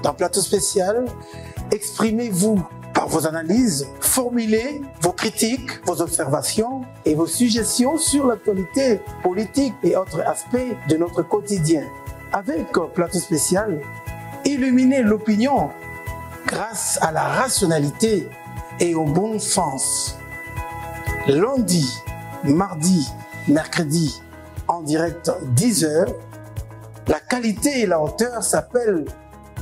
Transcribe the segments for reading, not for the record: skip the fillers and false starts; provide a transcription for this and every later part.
Dans Plateau Spécial, exprimez-vous par vos analyses, formulez vos critiques, vos observations et vos suggestions sur l'actualité politique et autres aspects de notre quotidien. Avec Plateau Spécial, illuminez l'opinion grâce à la rationalité et au bon sens. Lundi, mardi, mercredi, en direct 10h, la qualité et la hauteur s'appellent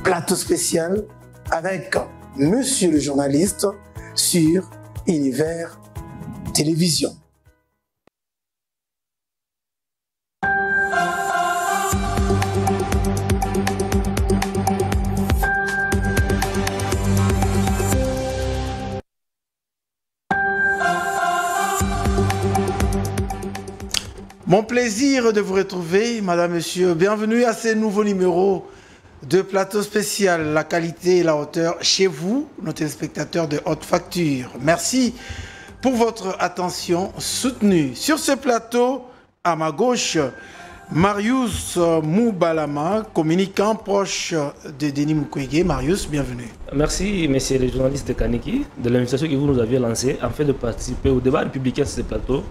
Plateau Spécial avec Monsieur le journaliste sur Univers Télévision. Mon plaisir de vous retrouver, madame, monsieur. Bienvenue à ce nouveau numéro de Plateau Spécial, la qualité et la hauteur chez vous, nos téléspectateurs de haute facture. Merci pour votre attention soutenue. Sur ce plateau, à ma gauche, Marius Moubalama, communicant proche de Denis Mukwege. Marius, bienvenue. Merci, messieurs les journalistes de Kaniki, de l'invitation que vous nous aviez lancée afin de participer au débat républicain sur ce plateau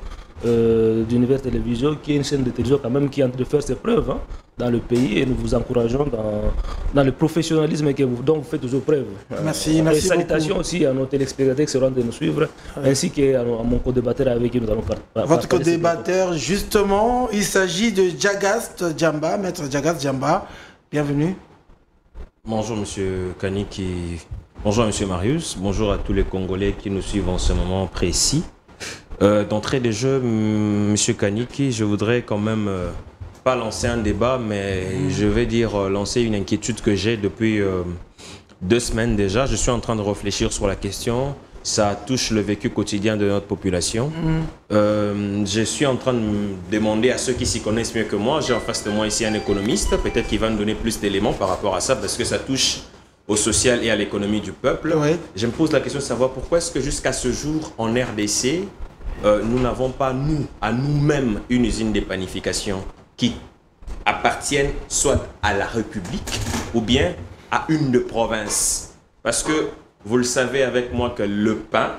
d'Univers Télévision, qui est une chaîne de télévision quand même qui est en train de faire ses preuves dans le pays, et nous vous encourageons dans le professionnalisme dont vous faites toujours preuve. Merci, merci. Et salutations beaucoup aussi à nos téléspectateurs qui seront de nous suivre, ainsi qu'à mon co-débatteur avec qui nous allons parler. Votre co-débatteur, justement, il s'agit de Jagast Djamba, maître Jagast Djamba. Bienvenue. Bonjour monsieur Kaniki, bonjour monsieur Marius, bonjour à tous les Congolais qui nous suivent en ce moment précis. D'entrée de jeu, monsieur Kaniki, je voudrais quand même pas lancer un débat, mais je vais dire lancer une inquiétude que j'ai depuis 2 semaines déjà. Je suis en train de réfléchir sur la question. Ça touche le vécu quotidien de notre population. Je suis en train de me demander à ceux qui s'y connaissent mieux que moi. J'ai en face de moi ici un économiste, peut-être qu'il va me donner plus d'éléments par rapport à ça, parce que ça touche au social et à l'économie du peuple. Oui. Je me pose la question de savoir pourquoi est-ce que jusqu'à ce jour, en RDC, nous n'avons pas, à nous-mêmes, une usine de panification qui appartienne soit à la République ou bien à une de province. Parce que vous le savez avec moi que le pain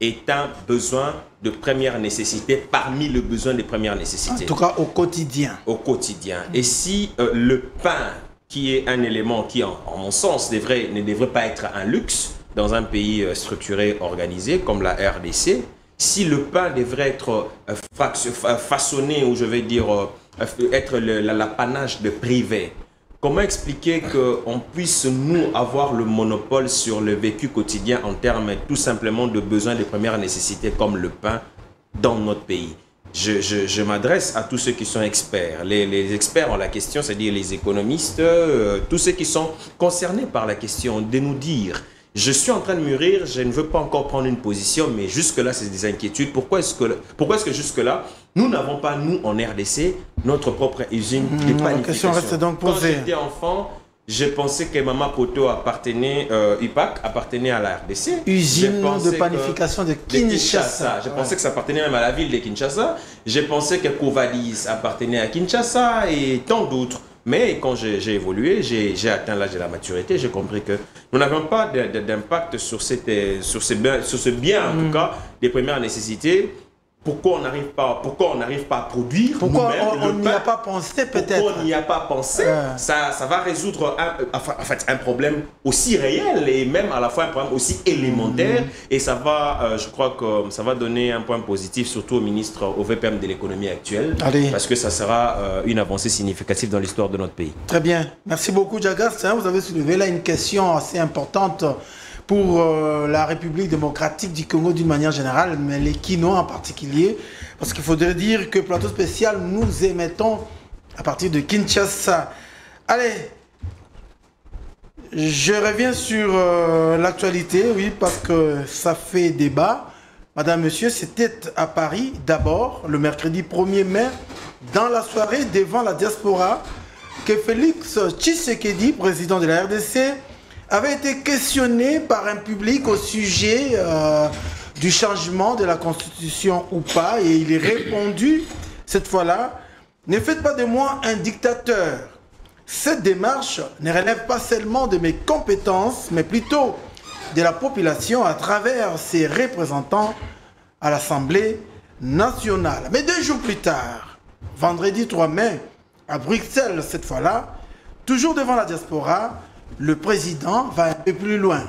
est un besoin de première nécessité parmi les besoins de première nécessité. En tout cas, au quotidien. Au quotidien. Et si le pain, qui est un élément qui, en mon sens, ne devrait pas être un luxe dans un pays structuré, organisé comme la RDC, si le pain devrait être façonné, ou je vais dire, être l'apanage de privé, comment expliquer qu'on puisse, nous, avoir le monopole sur le vécu quotidien en termes tout simplement de besoins de première nécessité comme le pain dans notre pays? Je m'adresse à tous ceux qui sont experts. Les experts en la question, c'est-à-dire les économistes, tous ceux qui sont concernés par la question, de nous dire: je suis en train de mûrir, je ne veux pas encore prendre une position, mais jusque-là, c'est des inquiétudes. Pourquoi est-ce que jusque-là, nous n'avons pas, nous, en RDC, notre propre usine de panification? La question reste donc posée. Quand j'étais enfant, je pensais que Mama Poto appartenait, UPAC appartenait à la RDC. Usine de panification de Kinshasa. Je pensais que ça appartenait même à la ville de Kinshasa. Je pensais que Covadis appartenait à Kinshasa et tant d'autres. Mais quand j'ai évolué, j'ai atteint l'âge de la maturité, j'ai compris que nous n'avons pas d'impact sur ce bien, en tout cas, des premières nécessités. Pourquoi on n'arrive pas à produire? Pourquoi on n'y a pas pensé, peut-être? Pourquoi on n'y a pas pensé? Ça va résoudre un problème aussi réel et même à la fois un problème aussi élémentaire. Et ça va, je crois que ça va donner un point positif, surtout au ministre, au VPM de l'économie actuelle. Allez. Parce que ça sera une avancée significative dans l'histoire de notre pays. Très bien. Merci beaucoup, Jagast. Vous avez soulevé là une question assez importante pour la République démocratique du Congo d'une manière générale, mais les Kinois en particulier, parce qu'il faudrait dire que Plateau Spécial, nous émettons à partir de Kinshasa. Allez, je reviens sur l'actualité, oui, parce que ça fait débat. Madame, monsieur, c'était à Paris, d'abord, le mercredi 1er mai, dans la soirée, devant la diaspora, que Félix Tshisekedi, président de la RDC, avait été questionné par un public au sujet du changement de la Constitution ou pas, et il est répondu, cette fois-là: ne faites pas de moi un dictateur. cette démarche ne relève pas seulement de mes compétences, mais plutôt de la population à travers ses représentants à l'Assemblée nationale. Mais 2 jours plus tard, vendredi 3 mai, à Bruxelles cette fois-là, toujours devant la diaspora, le président va un peu plus loin.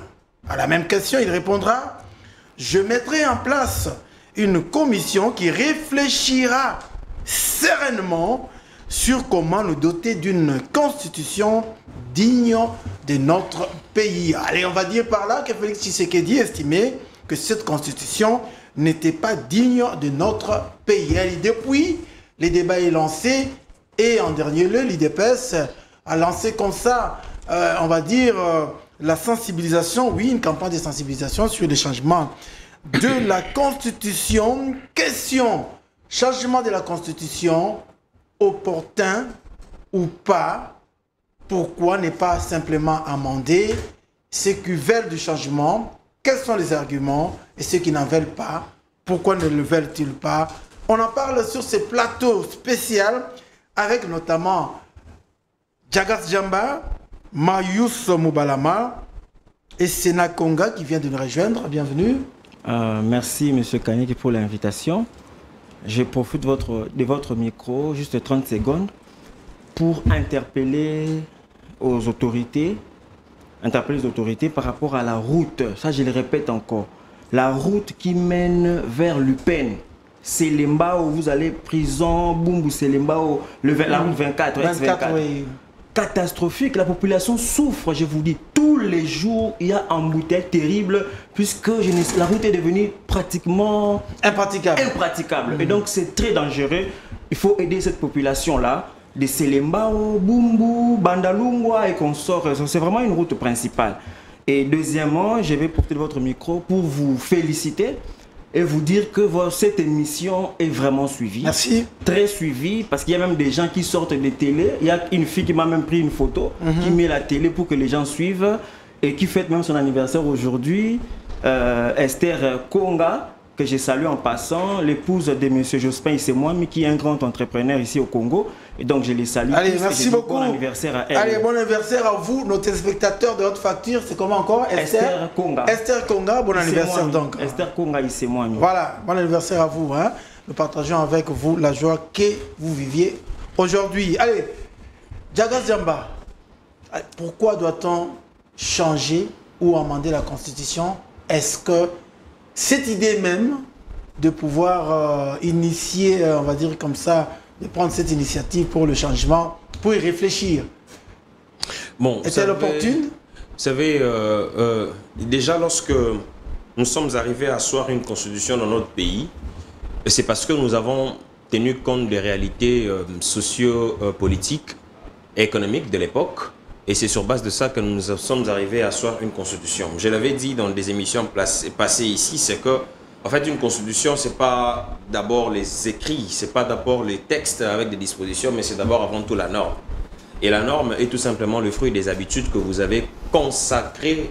À la même question, il répondra « Je mettrai en place une commission qui réfléchira sereinement sur comment nous doter d'une constitution digne de notre pays. » Allez, on va dire par là que Félix Tshisekedi estimait que cette constitution n'était pas digne de notre pays. Et depuis, le débat est lancé et en dernier lieu, l'IDPS a lancé comme ça, on va dire, la sensibilisation, oui, une campagne de sensibilisation sur les changements de la Constitution. Question, changement de la Constitution, opportun ou pas? Pourquoi ne pas simplement amender ceux qui veulent du changement? Quels sont les arguments? Et ceux qui n'en veulent pas, pourquoi ne le veulent-ils pas? On en parle sur ce plateau spécial avec notamment Jagas Jamba, Marius Moubalama et Sena Konga qui vient de nous rejoindre. Bienvenue. Merci M. Kaniki pour l'invitation. Je profite de votre micro, juste 30 secondes, pour interpeller les autorités par rapport à la route. Ça, je le répète encore. La route qui mène vers l'UPEN. C'est Lemba où vous allez prison, Bumbu, c'est Lemba où la route 24, 24, oui. Catastrophique, la population souffre, je vous dis, tous les jours il y a un embouteillage terrible puisque la route est devenue pratiquement impraticable. Et donc c'est très dangereux. Il faut aider cette population-là, de Selembao, Bumbu, Bandalungwa et consorts. C'est vraiment une route principale. Et deuxièmement, je vais porter votre micro pour vous féliciter et vous dire que cette émission est vraiment suivie. Merci. Très suivie, parce qu'il y a même des gens qui sortent des télés. Il y a une fille qui m'a même pris une photo, qui met la télé pour que les gens suivent, et qui fête même son anniversaire aujourd'hui. Esther Konga, que je salue en passant, l'épouse de M. Jospin Isemouami, qui est un grand entrepreneur ici au Congo. Et donc je les salue. Allez, merci beaucoup. Bon anniversaire à elle. Allez, bon anniversaire à vous, nos téléspectateurs de Haute Facture. C'est comment encore? Esther Konga. Esther Konga, bon anniversaire donc. Esther Konga Isemouami. Voilà, bon anniversaire à vous. Hein. Nous partageons avec vous la joie que vous viviez aujourd'hui. Allez, Jagas Jamba, pourquoi doit-on changer ou amender la Constitution? Est-ce que cette idée même de pouvoir initier, on va dire comme ça, de prendre cette initiative pour le changement, pour y réfléchir, bon, est-elle opportune? Vous savez, déjà lorsque nous sommes arrivés à asseoir une constitution dans notre pays, c'est parce que nous avons tenu compte des réalités socio-politiques et économiques de l'époque. Et c'est sur base de ça que nous sommes arrivés à asseoir une constitution. Je l'avais dit dans des émissions passées ici, c'est que en fait, une constitution, ce n'est pas d'abord les écrits, ce n'est pas d'abord les textes avec des dispositions, mais c'est d'abord avant tout la norme. Et la norme est tout simplement le fruit des habitudes que vous avez consacrées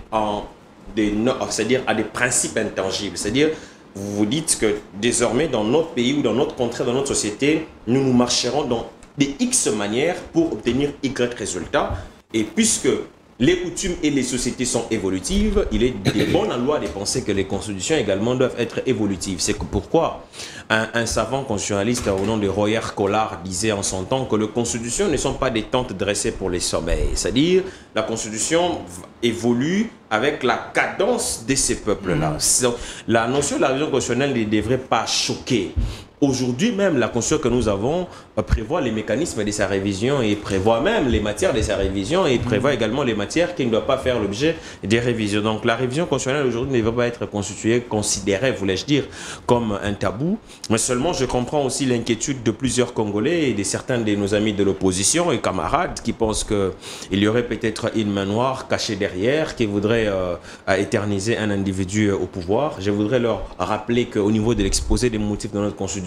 c'est-à-dire à des principes intangibles. C'est-à-dire, vous vous dites que désormais, dans notre pays ou dans notre contrée, dans notre société, nous marcherons dans des X manières pour obtenir Y résultats. Et puisque les coutumes et les sociétés sont évolutives, il est de bonne loi de penser que les constitutions également doivent être évolutives. C'est pourquoi un savant constitutionnaliste au nom de Royer Collard disait en son temps que les constitutions ne sont pas des tentes dressées pour les sommeils. C'est-à-dire, la constitution évolue avec la cadence de ces peuples-là. La notion de la révision constitutionnelle ne devrait pas choquer. Aujourd'hui même, la Constitution que nous avons prévoit les mécanismes de sa révision et prévoit même les matières de sa révision et prévoit également les matières qui ne doivent pas faire l'objet des révisions. Donc la révision constitutionnelle aujourd'hui ne devrait pas être considérée, voulais-je dire, comme un tabou. Mais seulement, je comprends aussi l'inquiétude de plusieurs Congolais et de certains de nos amis de l'opposition et camarades qui pensent qu'il y aurait peut-être une main noire cachée derrière qui voudrait éterniser un individu au pouvoir. Je voudrais leur rappeler qu'au niveau de l'exposé des motifs de notre Constitution,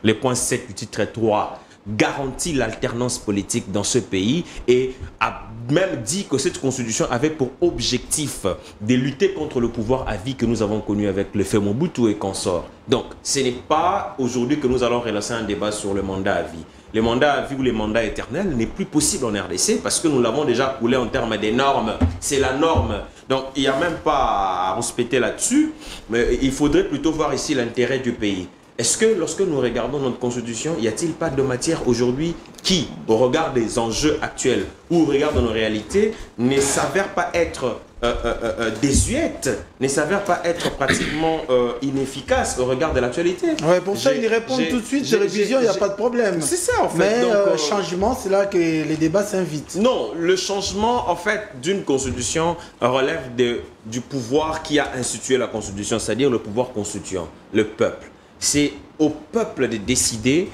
les points 7 du titre 3 garanti l'alternance politique dans ce pays et a même dit que cette constitution avait pour objectif de lutter contre le pouvoir à vie que nous avons connu avec le fait Mobutu et consorts. Donc, ce n'est pas aujourd'hui que nous allons relancer un débat sur le mandat à vie. Le mandat à vie ou les mandats éternels n'est plus possible en RDC parce que nous l'avons déjà coulé en termes des normes. C'est la norme. Donc, il n'y a même pas à respecter là-dessus, mais il faudrait plutôt voir ici l'intérêt du pays. Est-ce que lorsque nous regardons notre constitution, y a-t-il pas de matière aujourd'hui qui, au regard des enjeux actuels ou au regard de nos réalités, ne s'avère pas être désuète, ne s'avère pas être pratiquement inefficace au regard de l'actualité? Ouais, pour ça, ils répondent tout de suite, ces révisions, il n'y a pas de problème. C'est ça, en fait. Mais changement, c'est là que les débats s'invitent. Non, le changement, en fait, d'une constitution relève du pouvoir qui a institué la constitution, c'est-à-dire le pouvoir constituant, le peuple. C'est au peuple de décider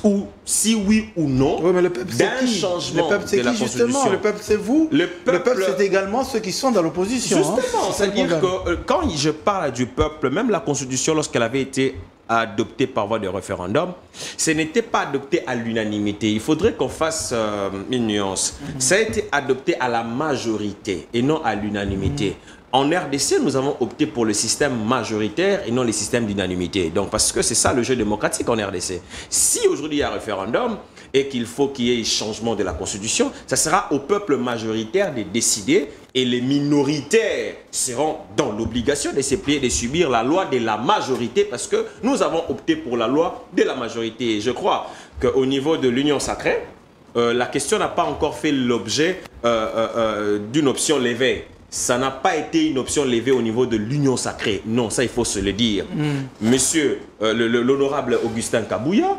ou si oui ou non d'un changement le peuple, c'est qui, justement? Le peuple, c'est vous. Le peuple, c'est également ceux qui sont dans l'opposition. Justement, c'est-à-dire que quand je parle du peuple, même la constitution, lorsqu'elle avait été adoptée par voie de référendum, ce n'était pas adopté à l'unanimité. Il faudrait qu'on fasse une nuance. Ça a été adopté à la majorité et non à l'unanimité. En RDC, nous avons opté pour le système majoritaire et non le système d'unanimité. Donc, parce que c'est ça le jeu démocratique en RDC. Si aujourd'hui il y a un référendum et qu'il faut qu'il y ait changement de la Constitution, ça sera au peuple majoritaire de décider et les minoritaires seront dans l'obligation de se plier, de subir la loi de la majorité parce que nous avons opté pour la loi de la majorité. Et je crois qu'au niveau de l'Union sacrée, la question n'a pas encore fait l'objet d'une option levée. Ça n'a pas été une option levée au niveau de l'Union sacrée. Non, ça, il faut se le dire. Monsieur, l'honorable Augustin Kabouya,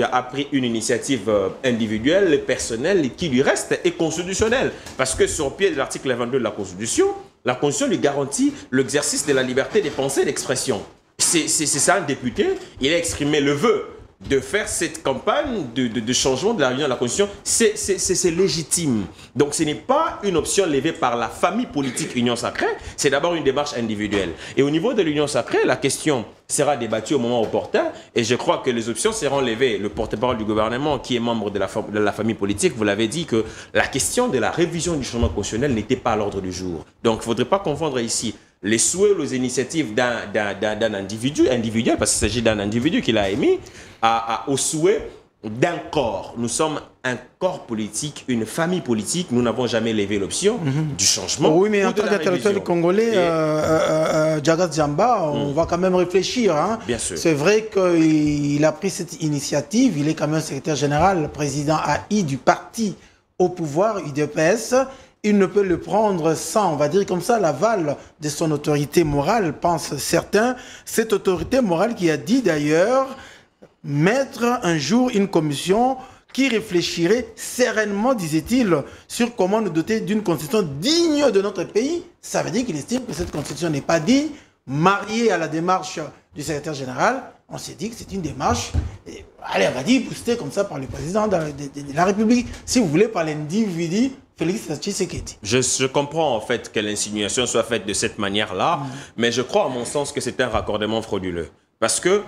a pris une initiative individuelle, personnelle, qui lui reste est constitutionnelle. Parce que sur pied de l'article 22 de la Constitution lui garantit l'exercice de la liberté de pensée et d'expression. C'est ça, un député, il a exprimé le vœu de faire cette campagne de changement de la révision de la Constitution, c'est légitime. Donc ce n'est pas une option levée par la famille politique Union Sacrée, c'est d'abord une démarche individuelle. Et au niveau de l'Union Sacrée, la question sera débattue au moment opportun et je crois que les options seront levées. Le porte-parole du gouvernement qui est membre de la famille politique, vous l'avez dit que la question de la révision du changement constitutionnel n'était pas à l'ordre du jour. Donc il ne faudrait pas confondre ici les souhaits ou les initiatives d'un individu individuel, parce qu'il s'agit d'un individu qui l'a émis, au souhait d'un corps. Nous sommes un corps politique, une famille politique. Nous n'avons jamais levé l'option du changement. Oui, mais en tant qu'intellectuel congolais, Djagas Djamba, on va quand même réfléchir. Hein. Bien sûr. C'est vrai qu'il a pris cette initiative. Il est quand même secrétaire général, président AI du parti au pouvoir, UDPS. Il ne peut le prendre sans, on va dire comme ça, l'aval de son autorité morale, pensent certains. Cette autorité morale qui a dit d'ailleurs mettre un jour une commission qui réfléchirait sereinement, disait-il, sur comment nous doter d'une constitution digne de notre pays. Ça veut dire qu'il estime que cette constitution n'est pas digne, mariée à la démarche du secrétaire général. On s'est dit que c'est une démarche, allez, on va dire, boostée comme ça par le président de la République. Si vous voulez, par l'individu Félix Tshisekedi. Je comprends en fait que l'insinuation soit faite de cette manière-là, mais je crois à mon sens que c'est un raccordement frauduleux. Parce que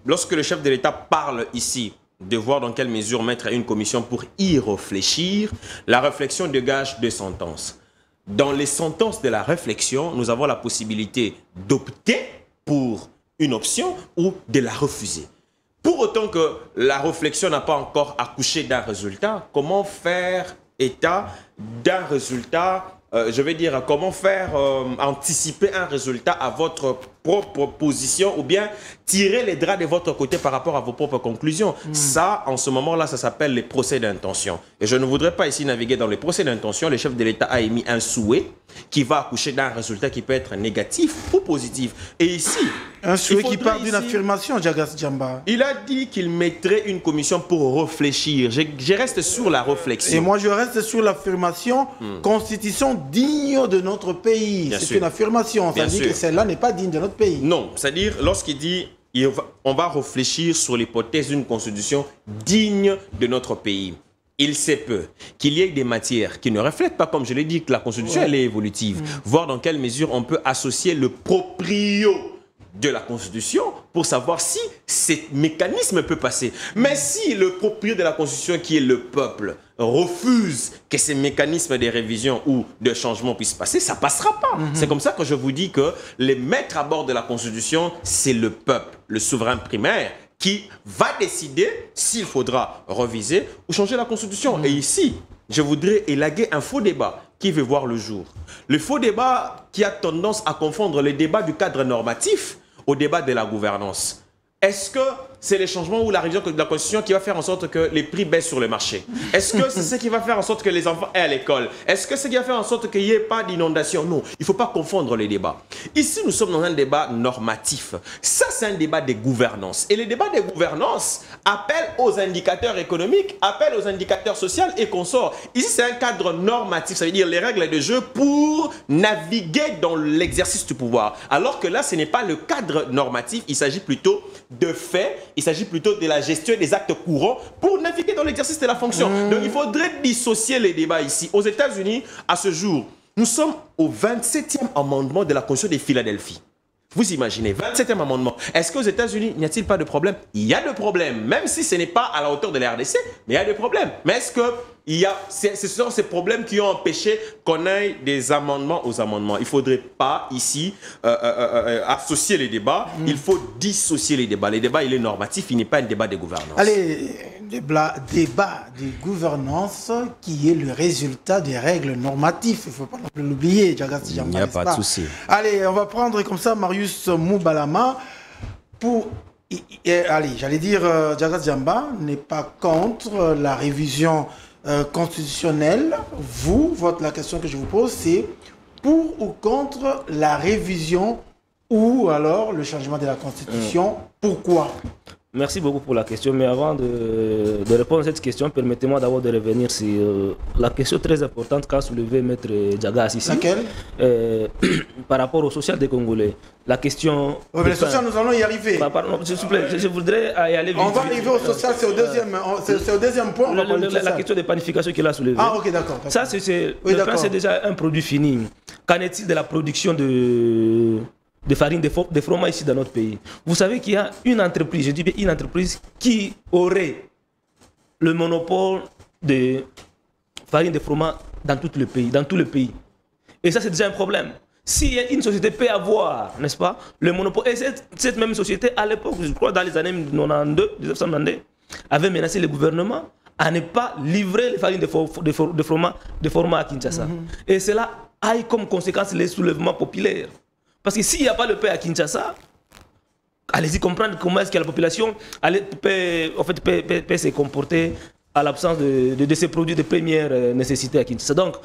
lorsque le chef de l'État parle ici de voir dans quelle mesure mettre une commission pour y réfléchir, la réflexion dégage deux sentences. Dans les sentences de la réflexion, nous avons la possibilité d'opter pour une option ou de la refuser. Pour autant que la réflexion n'a pas encore accouché d'un résultat, comment faire état d'un résultat, je vais dire, comment faire anticiper un résultat à votre propre position ou bien tirer les draps de votre côté par rapport à vos propres conclusions. Ça, en ce moment-là, ça s'appelle les procès d'intention. Et je ne voudrais pas ici naviguer dans les procès d'intention. Le chef de l'État a émis un souhait qui va accoucher d'un résultat qui peut être négatif ou positif. Et ici... Un souhait qui part d'une affirmation, Djagas Djamba. Il a dit qu'il mettrait une commission pour réfléchir. Je reste sur la réflexion. Et moi, je reste sur l'affirmation constitution digne de notre pays. C'est une affirmation. Ça dit que celle-là n'est pas digne de notre pays. Non, c'est-à-dire lorsqu'il dit on va réfléchir sur l'hypothèse d'une constitution digne de notre pays. Il se peut qu'il y ait des matières qui ne reflètent pas, comme je l'ai dit, que la constitution elle est évolutive. Voir dans quelle mesure on peut associer le proprio de la Constitution pour savoir si ces mécanismes peuvent passer. Mais si le propriétaire de la Constitution, qui est le peuple, refuse que ces mécanismes de révision ou de changement puissent passer, ça ne passera pas. C'est comme ça que je vous dis que les maîtres à bord de la Constitution, c'est le peuple, le souverain primaire, qui va décider s'il faudra reviser ou changer la Constitution. Et ici, je voudrais élaguer un faux débat qui veut voir le jour. Le faux débat qui a tendance à confondre le débat du cadre normatif au débat de la gouvernance. Est-ce que c'est les changements ou la révision de la Constitution qui va faire en sorte que les prix baissent sur le marché? Est-ce que c'est ce qui va faire en sorte que les enfants aient à l'école? Est-ce que c'est ce qui va faire en sorte qu'il n'y ait pas d'inondation? Non, il ne faut pas confondre les débats. Ici, nous sommes dans un débat normatif. Ça, c'est un débat de gouvernance. Et le débat de gouvernance appelle aux indicateurs économiques, appelle aux indicateurs sociaux et consorts. Ici, c'est un cadre normatif, ça veut dire les règles de jeu pour naviguer dans l'exercice du pouvoir. Alors que là, ce n'est pas le cadre normatif, il s'agit plutôt de faits, il s'agit plutôt de la gestion des actes courants pour naviguer dans l'exercice de la fonction. Donc il faudrait dissocier les débats ici. Aux États-Unis, à ce jour, nous sommes au 27e amendement de la Constitution de Philadelphie. Vous imaginez, 27e amendement. Est-ce qu'aux États-Unis, n'y a-t-il pas de problème? Il y a de problèmes, même si ce n'est pas à la hauteur de la RDC, mais il y a des problèmes. Mais est-ce que ce sont ces problèmes qui ont empêché qu'on aille des amendements aux amendements? Il ne faudrait pas ici associer les débats, il faut dissocier les débats. Le débat, il est normatif, il n'est pas un débat de gouvernance. Allez, débat de gouvernance qui est le résultat des règles normatives. Il ne faut pas non plus l'oublier. Il n'y a pas de souci. Allez, on va prendre comme ça Marius Moubalama pour... Allez, j'allais dire, Djaga Diamba n'est pas contre la révision constitutionnelle. La question que je vous pose, c'est pour ou contre la révision ou alors le changement de la Constitution. Pourquoi? Merci beaucoup pour la question, mais avant de répondre à cette question, permettez-moi d'abord de revenir sur la question très importante qu'a soulevée Maître Djagas ici. Laquelle? Par rapport au social des Congolais. La question... Oui, mais le social, nous allons y arriver. Pardon, s'il vous plaît, je voudrais y aller vite. On va arriver au social, c'est au deuxième point. La question de panification qu'il a soulevée. Ah, ok, d'accord. Ça, le pain, c'est déjà un produit fini. Qu'en est-il de la production de farine, de fromage ici dans notre pays? Vous savez qu'il y a une entreprise, je dis bien une entreprise, qui aurait le monopole de farine de fromage dans tout le pays, Et ça, c'est déjà un problème. Si une société peut avoir, n'est-ce pas, le monopole, et cette même société, à l'époque, je crois dans les années 1992, avait menacé le gouvernement à ne pas livrer les farines de fromage à Kinshasa. Et cela a eu comme conséquence les soulèvements populaires. Parce que s'il n'y a pas le paix à Kinshasa, allez-y comprendre comment est-ce que la population peut se comporter à l'absence de ces produits de première nécessité à Kinshasa. Donc,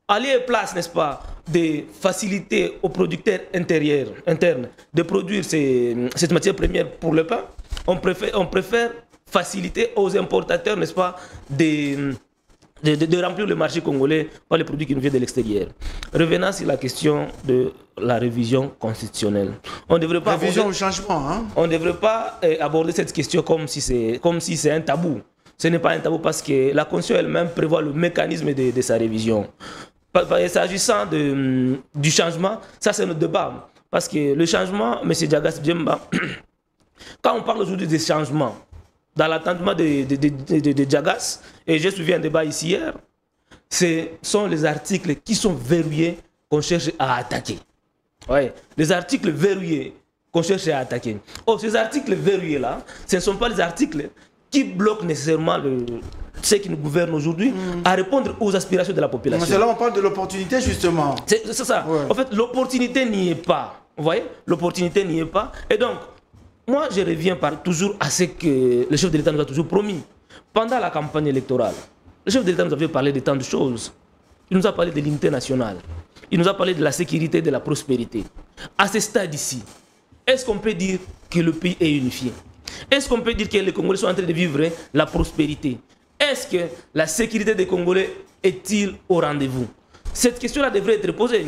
aller place, n'est-ce pas, de faciliter aux producteurs internes de produire cette matière première pour le pain, on préfère faciliter aux importateurs, n'est-ce pas, de remplir le marché congolais par les produits qui nous viennent de l'extérieur. Revenant sur la question de la révision constitutionnelle. On devrait pas révision ou changement, hein? On ne devrait pas aborder cette question comme si c'est un tabou. Ce n'est pas un tabou parce que la Constitution elle-même prévoit le mécanisme de sa révision. S'agissant du changement, ça c'est notre débat. Parce que le changement, M. Djagas Diamba, quand on parle aujourd'hui des changements, dans l'attendement de Djagas, et j'ai suivi un débat ici hier, ce sont les articles qui sont verrouillés qu'on cherche à attaquer. Ouais, les articles verrouillés qu'on cherche à attaquer. Oh, ces articles verrouillés-là, ce ne sont pas les articles qui bloquent nécessairement ceux qui nous gouvernent aujourd'hui à répondre aux aspirations de la population. Mais là, on parle de l'opportunité, justement. C'est ça. Ouais. En fait, l'opportunité n'y est pas. Vous voyez? L'opportunité n'y est pas. Et donc, moi, je reviens toujours à ce que le chef de l'État nous a toujours promis. Pendant la campagne électorale, le chef de l'État nous avait parlé de tant de choses. Il nous a parlé de l'unité nationale. Il nous a parlé de la sécurité et de la prospérité. À ce stade ici, est-ce qu'on peut dire que le pays est unifié? Est-ce qu'on peut dire que les Congolais sont en train de vivre la prospérité? Est-ce que la sécurité des Congolais est-il au rendez-vous? Cette question-là devrait être posée.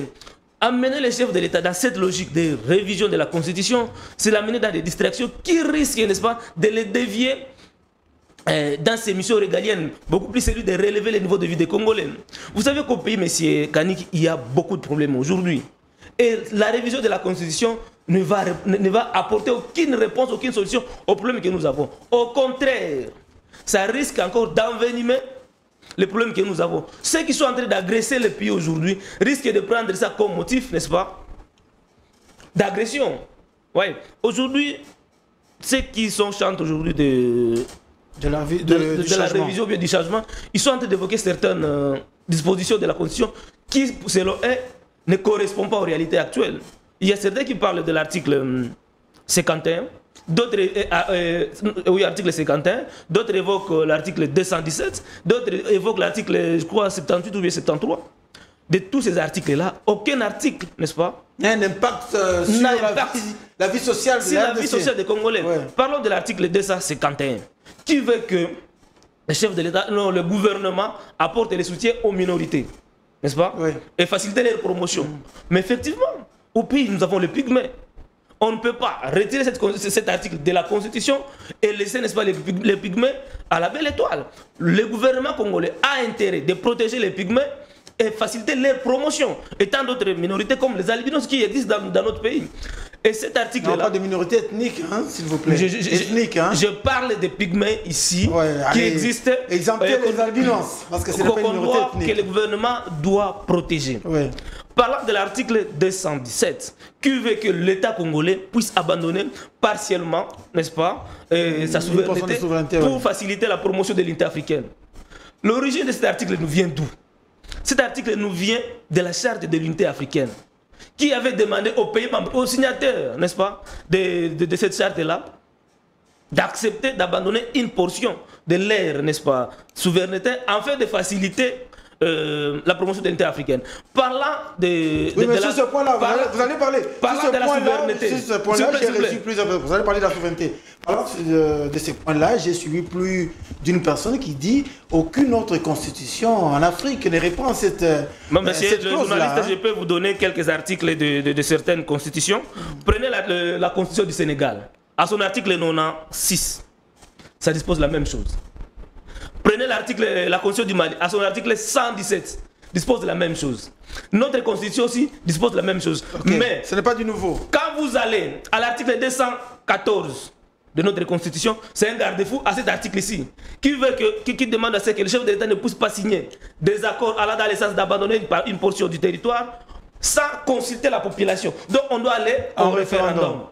Amener les chefs de l'État dans cette logique de révision de la Constitution, c'est l'amener dans des distractions qui risquent, n'est-ce pas, de les dévier dans ces missions régaliennes, beaucoup plus celui de relever le niveau de vie des Congolais. Vous savez qu'au pays, M. Kanik, il y a beaucoup de problèmes aujourd'hui. Et la révision de la Constitution ne va apporter aucune réponse, aucune solution aux problèmes que nous avons. Au contraire, ça risque encore d'envenimer les problèmes que nous avons. Ceux qui sont en train d'agresser le pays aujourd'hui risquent de prendre ça comme motif, n'est-ce pas, d'agression. Ouais. Aujourd'hui, ceux qui chantent aujourd'hui de la révision du changement, ils sont en train d'évoquer certaines dispositions de la Constitution qui, selon eux, ne correspondent pas aux réalités actuelles. Il y a certains qui parlent de l'article 51, d'autres, oui, article 51, d'autres évoquent l'article 217, d'autres évoquent l'article, je crois, 78 ou bien 73. De tous ces articles-là, aucun article, n'est-ce pas, il y a un impact sur la vie sociale des Congolais. Ouais. Parlons de l'article 251, qui veut que le chef de l'État, non, le gouvernement apporte les soutiens aux minorités, n'est-ce pas, oui, et faciliter leur promotion. Mais effectivement, au pays, nous avons les pygmées. On ne peut pas retirer cet article de la Constitution et laisser, n'est-ce pas, les pygmées à la belle étoile. Le gouvernement congolais a intérêt de protéger les pygmées et faciliter leur promotion, et tant d'autres minorités comme les albinos qui existent dans notre pays. Et cet article-là... pas de minorités ethniques, hein, s'il vous plaît. Je parle des pygmées ici, qui existent. Exempter les albinos, parce que c'est pas une minorité ethnique. Que le gouvernement doit protéger. Ouais. Parlant de l'article 217, qui veut que l'État congolais puisse abandonner partiellement, n'est-ce pas, sa souveraineté pour faciliter la promotion de l'unité africaine. L'origine de cet article nous vient d'où? Cet article nous vient de la charte de l'unité africaine, qui avait demandé aux pays membres, aux signataires, n'est-ce pas, de cette charte-là, d'accepter d'abandonner une portion de leur, n'est-ce pas, souveraineté, afin de faciliter la promotion de l'unité africaine. Parlant de... Oui, mais sur ce point-là, vous allez parler. Parlant de la souveraineté. Sur ce point-là, j'ai reçu plusieurs... Vous allez parler de la souveraineté. Parlant de ce point-là, j'ai suivi plus d'une personne qui dit aucune autre constitution en Afrique ne répond à cette monsieur le journaliste, je peux vous donner quelques articles de certaines constitutions. Prenez la constitution du Sénégal. À son article 96, ça dispose la même chose. Prenez la constitution du Mali, à son article 117, dispose de la même chose. Notre constitution aussi dispose de la même chose. Okay. Mais ce n'est pas du nouveau. Quand vous allez à l'article 214 de notre constitution, c'est un garde-fou à cet article ici, qui demande à ce que le chef de l'État ne puisse pas signer des accords allant dans le sens d'abandonner une portion du territoire sans consulter la population. Donc on doit aller au référendum.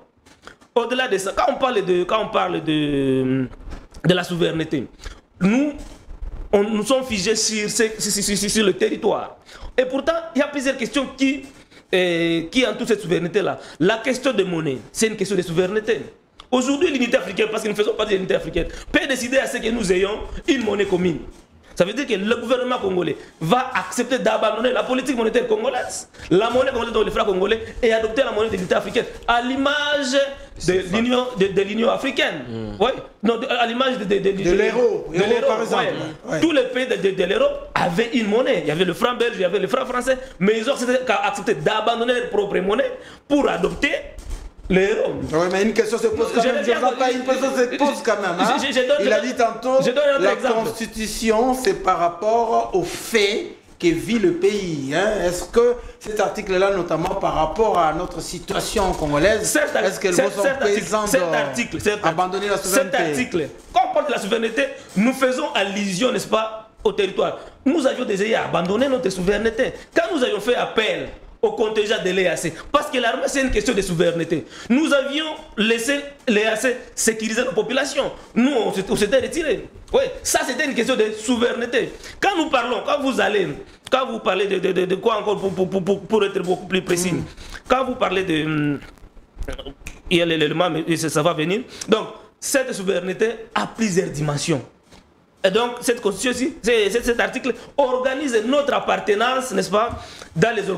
Au-delà de ça, quand on parle de la souveraineté, nous sommes figés sur le territoire. Et pourtant, il y a plusieurs questions qui entourent cette souveraineté-là. La question de monnaie, c'est une question de souveraineté. Aujourd'hui, l'unité africaine, parce que nous faisons partie de l'unité africaine, peut décider à ce que nous ayons une monnaie commune. Ça veut dire que le gouvernement congolais va accepter d'abandonner la politique monétaire congolaise, la monnaie congolaise dans les francs congolais, et adopter la monnaie de l'unité africaine, à l'image de l'Union africaine. Ouais. Non, à l'image de l'euro, par exemple. Ouais. Tous les pays de l'euro avaient une monnaie. Il y avait le franc belge, il y avait le franc français, mais ils ont accepté d'abandonner leur propre monnaie pour adopter l'euro. Oui, mais une question se pose quand même. Une question se pose quand même. Hein? Il a dit tantôt, la constitution, c'est par rapport aux faits que vit le pays. Hein? Est-ce que cet article-là, notamment par rapport à notre situation congolaise, est-ce qu'elle vous présente abandonner la souveraineté? Cet article, quand on parle de la souveraineté, nous faisons allusion, n'est-ce pas, au territoire. Nous avions déjà abandonné notre souveraineté. Quand nous avions fait appel au contingent de l'EAC, parce que l'armée c'est une question de souveraineté. Nous avions laissé l'EAC sécuriser nos populations. Nous on s'était retirés. Oui, ça c'était une question de souveraineté. Quand nous parlons, quand vous parlez de quoi encore pour être beaucoup plus précis, quand vous parlez de... il y a l'élément, mais ça va venir. Donc, cette souveraineté a plusieurs dimensions. Et donc, cette constitution, cet article organise notre appartenance, n'est-ce pas, dans les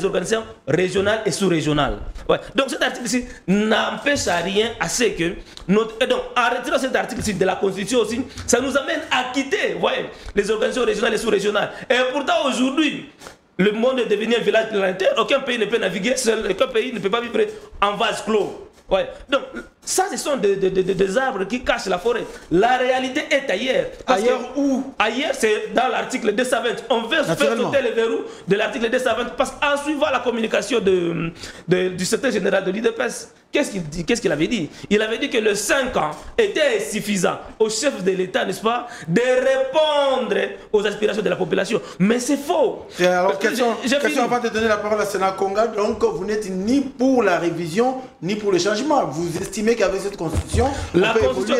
organisations régionales et sous-régionales. Ouais. Donc, cet article-ci n'empêche à rien à ce que... Et donc, en retirant cet article-ci de la constitution aussi, ça nous amène à quitter les organisations régionales et sous-régionales. Et pourtant, aujourd'hui, le monde est devenu un village planétaire. Aucun pays ne peut naviguer seul, aucun pays ne peut pas vivre en vase clos. Ouais. Donc, Ça, ce sont des arbres qui cachent la forêt. La réalité est ailleurs. Ailleurs où? Ailleurs, c'est dans l'article 220. On veut faire sauter le verrou de l'article 220 parce qu'en suivant la communication du secrétaire général de l'UDPS, qu'est-ce qu'il avait dit? Il avait dit que le 5 ans était suffisant au chef de l'État, n'est-ce pas, de répondre aux aspirations de la population. Mais c'est faux. Et alors, question avant de donner la parole à Sénat Conga. Donc, vous n'êtes ni pour la révision, ni pour le changement. Vous estimez qu'avec cette constitution, la constitution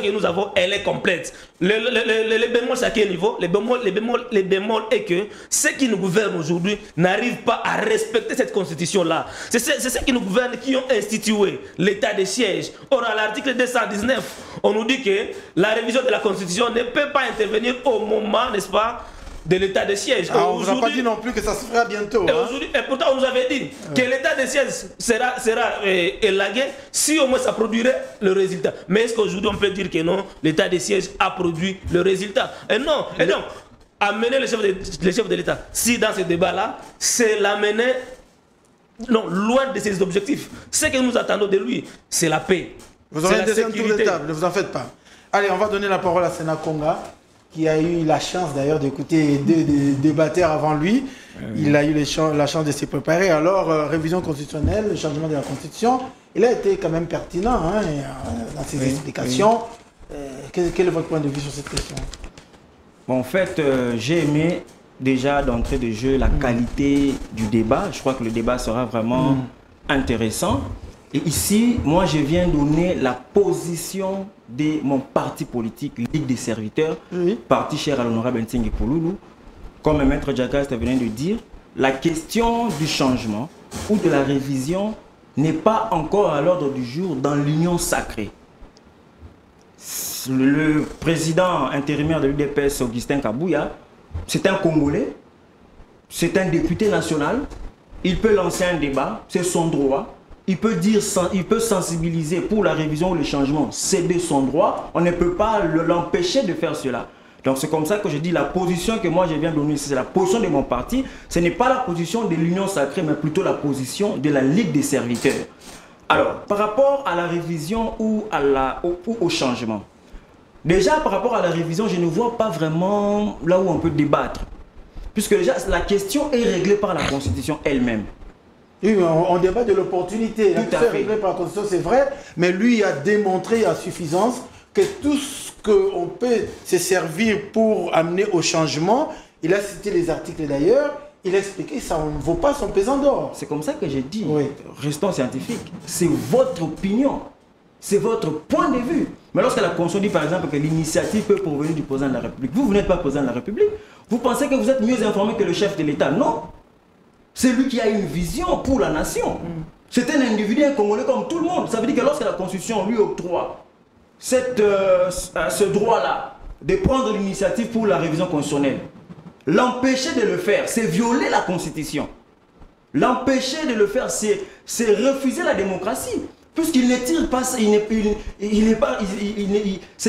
que nous avons, elle est complète. Le bémol, c'est à quel niveau? Le bémol est que ceux qui nous gouvernent aujourd'hui n'arrivent pas à respecter cette constitution-là. C'est ceux qui nous gouvernent qui ont institué l'état de siège. Or, à l'article 219, on nous dit que la révision de la constitution ne peut pas intervenir au moment, n'est-ce pas, de l'état de siège. On ne vous a pas dit non plus que ça se fera bientôt. Et pourtant, on nous avait dit que l'état de siège sera élagué si au moins ça produirait le résultat. Mais est-ce qu'aujourd'hui on peut dire que non, l'état de siège a produit le résultat? Et non. Et donc, amener le chef de l'État, si dans ce débat-là, c'est l'amener loin de ses objectifs. Ce que nous attendons de lui, c'est la paix. Vous aurez un deuxième tour de table, ne vous en faites pas. Allez, on va donner la parole à Sénat Conga, qui a eu la chance d'ailleurs d'écouter deux débatteurs avant lui. Il a eu la chance de se préparer. Alors, révision constitutionnelle, le changement de la Constitution, il a été quand même pertinent dans ses explications. Quel est votre point de vue sur cette question? Bon, en fait, j'ai aimé déjà d'entrée de jeu la qualité du débat. Je crois que le débat sera vraiment intéressant. Et ici, moi, je viens donner la position de mon parti politique, Ligue des serviteurs, parti cher à l'honorable Ntsingui Pouloulou. Comme Maître Diakhaste venait de dire, la question du changement ou de la révision n'est pas encore à l'ordre du jour dans l'union sacrée. Le président intérimaire de l'UDPS, Augustin Kabouya, c'est un Congolais, c'est un député national, il peut lancer un débat, c'est son droit. Il peut sensibiliser pour la révision ou le changement, c'est de son droit. On ne peut pas l'empêcher de faire cela. Donc c'est comme ça que je dis la position que moi je viens donner, c'est la position de mon parti. Ce n'est pas la position de l'union sacrée, mais plutôt la position de la Ligue des serviteurs. Alors, par rapport à la révision ou au changement, déjà par rapport à la révision, je ne vois pas vraiment là où on peut débattre. Puisque déjà la question est réglée par la Constitution elle-même. Oui, on débat de l'opportunité. Tout à fait. Réglé par la Constitution, c'est vrai, mais lui a démontré à suffisance que tout ce qu'on peut se servir pour amener au changement, il a cité les articles d'ailleurs, il a expliqué que ça ne vaut pas son pesant d'or. C'est comme ça que j'ai dit, restons scientifiques, c'est votre opinion, c'est votre point de vue. Mais lorsque la Constitution dit par exemple que l'initiative peut provenir du président de la République, vous n'êtes pas président de la République, vous pensez que vous êtes mieux informé que le chef de l'État? Non. C'est lui qui a une vision pour la nation. C'est un individu, un Congolais comme tout le monde. Ça veut dire que lorsque la Constitution lui octroie ce droit-là de prendre l'initiative pour la révision constitutionnelle, l'empêcher de le faire, c'est violer la Constitution. L'empêcher de le faire, c'est refuser la démocratie. Puisqu'il ne tire pas, ce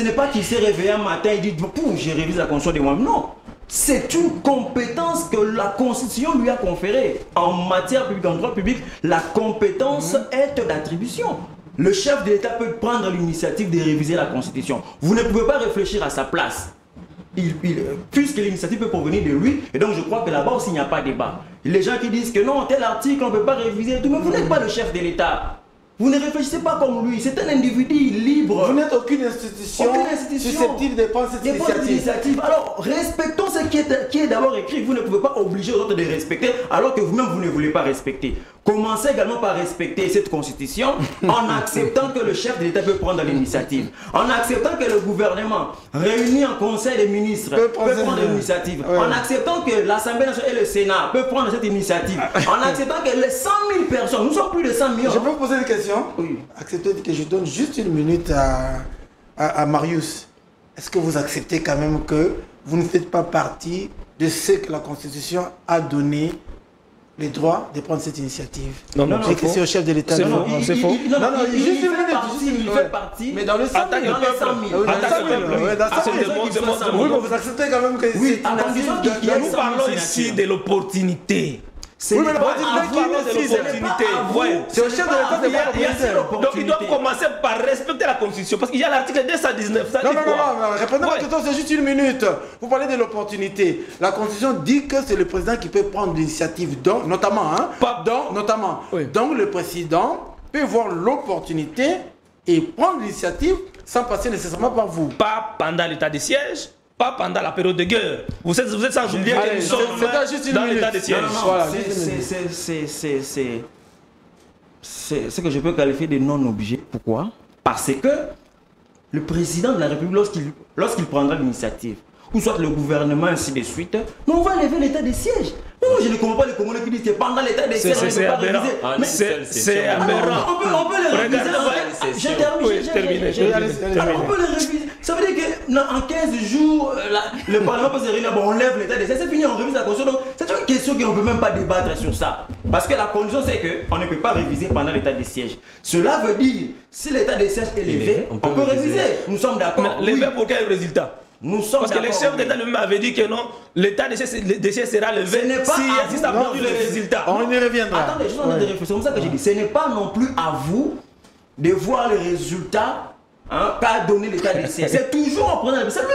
n'est pas qu'il s'est réveillé un matin et dit « j'ai révisé la Constitution de moi ». Non. C'est une compétence que la Constitution lui a conférée. En matière publique, en droit public, la compétence est d'attribution. Le chef de l'État peut prendre l'initiative de réviser la Constitution. Vous ne pouvez pas réfléchir à sa place. Puisque l'initiative peut provenir de lui, et donc je crois que là-bas aussi il n'y a pas de débat. Les gens qui disent que non, tel article on ne peut pas réviser, tout, mais vous n'êtes pas le chef de l'État. Vous ne réfléchissez pas comme lui, c'est un individu libre. Vous n'êtes aucune institution susceptible de prendre cette initiative. Alors, respectons ce qui est d'abord écrit. Vous ne pouvez pas obliger les autres de respecter alors que vous-même vous ne voulez pas respecter. Commencez également par respecter cette constitution en acceptant que le chef de l'État peut prendre l'initiative. En acceptant que le gouvernement, réuni en conseil des ministres, peut prendre l'initiative. En acceptant que l'Assemblée nationale et le Sénat peuvent prendre cette initiative. En acceptant que les 100 000 personnes, nous sommes plus de 100 millions. Je peux vous poser une question? Oui. Acceptez que je donne juste une minute à Marius. Est-ce que vous acceptez quand même que vous ne faites pas partie de ce que la Constitution a donné les droits de prendre cette initiative? Non, c'est au chef de l'État. C'est faux. Il fait partie. Mais dans le 100 000. Dans les 100 000. Oui, mais vous acceptez quand même que nous parlons ici de l'opportunité. C'est oui, mais l'opportunité. C'est au chef de l'État de voir. Donc ils doivent commencer par respecter la Constitution. Parce qu'il y a l'article 219. Non, répondez à ma question, c'est juste une minute. Vous parlez de l'opportunité. La Constitution dit que c'est le président qui peut prendre l'initiative, notamment. Donc le président peut voir l'opportunité et prendre l'initiative sans passer nécessairement par vous. Pas pendant l'état de siège. Pas pendant la période de guerre. Vous êtes sans oublier que nous sommes dans l'état de siège. C'est ce que je peux qualifier de non-objet. Pourquoi? Parce que le président de la République, lorsqu'il prendra l'initiative, ou soit le gouvernement, ainsi de suite, on va lever l'état de siège. Non, je ne comprends pas les Congolais qui disent que pendant l'état de siège, on ne peut pas réviser. C'est aberrant. On peut le réviser. J'ai terminé. On peut le réviser. Ça veut dire qu'en 15 jours, le Parlement peut se réunir, on lève l'état de siège. C'est fini, on révise la Constitution. Donc, c'est une question qu'on ne peut même pas débattre sur ça. Parce que la condition, c'est qu'on ne peut pas réviser pendant l'état de siège. Cela veut dire, si l'état de siège est levé, on peut réviser. Nous sommes d'accord. Levé pour quel résultat? Parce que le chef d'État lui-même avait dit que non, l'état de siège sera levé si ça produit le résultat. On y reviendra. Attendez, je suis en train de réfléchir. C'est comme ça que j'ai dit. Ce n'est pas non plus à vous de voir les résultats qu'a donné l'état de siège. C'est toujours en prenant. C'est lui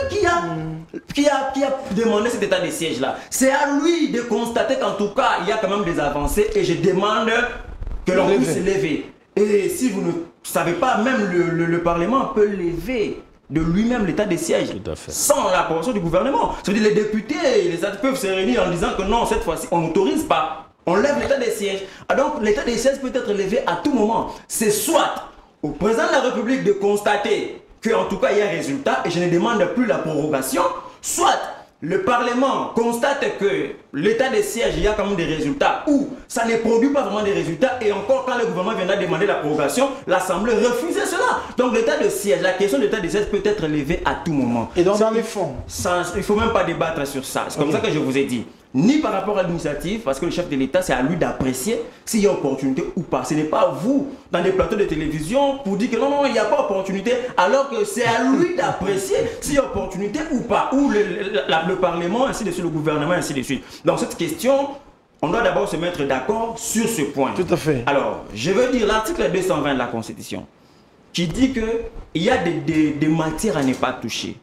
qui a demandé cet état de siège-là. C'est à lui de constater qu'en tout cas, il y a quand même des avancées et je demande que l'on puisse lever. Et si vous ne savez pas, même le Parlement peut lever de lui-même l'état de siège sans l'approbation du gouvernement. Ça veut dire les députés et les autres peuvent se réunir en disant que non, cette fois-ci, on n'autorise pas. On lève l'état de siège. Donc l'état de siège peut être levé à tout moment. C'est soit au président de la République de constater qu'en tout cas il y a un résultat et je ne demande plus la prorogation, soit le Parlement constate que l'état de siège, il y a quand même des résultats ou ça ne produit pas vraiment des résultats et encore quand le gouvernement viendra demander la prorogation, l'Assemblée refusait cela. Donc l'état de siège, la question de l'état de siège peut être levée à tout moment. Et donc dans les fonds, il ne faut même pas débattre sur ça. C'est comme ça que je vous ai dit. Ni par rapport à l'initiative, parce que le chef de l'État, c'est à lui d'apprécier s'il y a opportunité ou pas. Ce n'est pas vous, dans des plateaux de télévision, pour dire que non, il n'y a pas opportunité, alors que c'est à lui d'apprécier s'il y a opportunité ou pas. Ou le Parlement, ainsi de suite, le gouvernement, ainsi de suite. Dans cette question, on doit d'abord se mettre d'accord sur ce point. Tout à fait. Alors, je veux dire l'article 220 de la Constitution, qui dit qu'il y a des matières à ne pas toucher.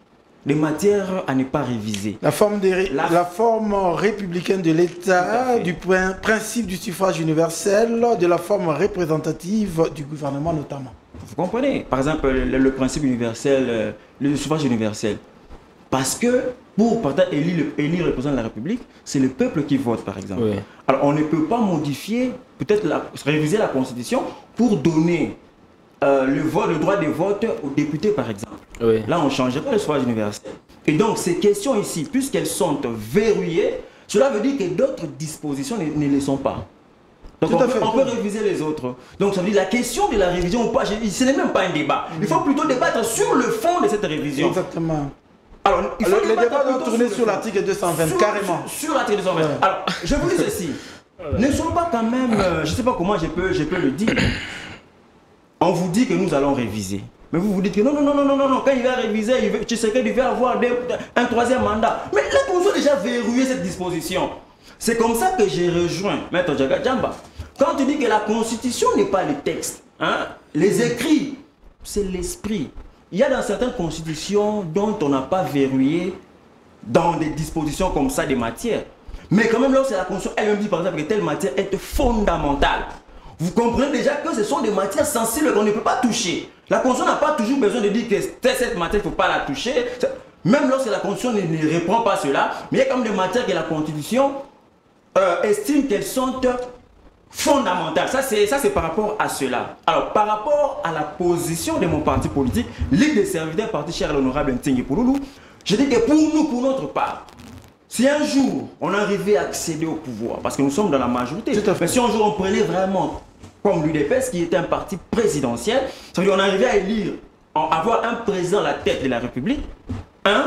Les matières à ne pas réviser. La forme républicaine de l'État, du principe du suffrage universel, de la forme représentative du gouvernement notamment. Vous comprenez? Par exemple, le principe universel, le suffrage universel. Parce que pour élire le président de la République, c'est le peuple qui vote, par exemple. Oui. Alors, on ne peut pas modifier, peut-être réviser la Constitution pour donner le droit de vote aux députés, par exemple. Oui. Là, on ne changerait pas le suffrage universel. Et donc, ces questions ici, puisqu'elles sont verrouillées, cela veut dire que d'autres dispositions ne le sont pas. Donc, on peut réviser les autres. Donc, ça veut dire la question de la révision ou pas, ce n'est même pas un débat. Il faut plutôt débattre sur le fond de cette révision. Exactement. Alors, le débat doit tourner sur l'article 220, carrément. Sur l'article 220. Ouais. Alors, je vous dis ceci. Ne soyons pas quand même, je ne sais pas comment je peux le dire. On vous dit que nous allons réviser. Mais vous vous dites que non, quand il va réviser, tu sais qu'il va avoir un troisième mandat. Mais la Constitution a déjà verrouillé cette disposition. C'est comme ça que j'ai rejoint Maître Djaga Djamba. Quand tu dis que la Constitution n'est pas le texte, les écrits, c'est l'esprit. Il y a dans certaines constitutions dont on n'a pas verrouillé dans des dispositions comme ça des matières. Mais quand même, lorsque la Constitution elle-même dit par exemple que telle matière est fondamentale, vous comprenez déjà que ce sont des matières sensibles qu'on ne peut pas toucher. La Constitution n'a pas toujours besoin de dire que cette matière, il ne faut pas la toucher. Même lorsque la Constitution ne reprend pas cela, mais il y a quand même des matières que la Constitution estime qu'elles sont fondamentales. Ça, c'est par rapport à cela. Alors, par rapport à la position de mon parti politique, Ligue des serviteurs, parti cher à l'honorable Ntingi Pouloulou, je dis que pour nous, pour notre part, si un jour on arrivait à accéder au pouvoir, parce que nous sommes dans la majorité, mais si un jour on prenait vraiment comme l'UDPS qui était un parti présidentiel, ça veut dire qu'on arrivait à élire, avoir un président à la tête de la République,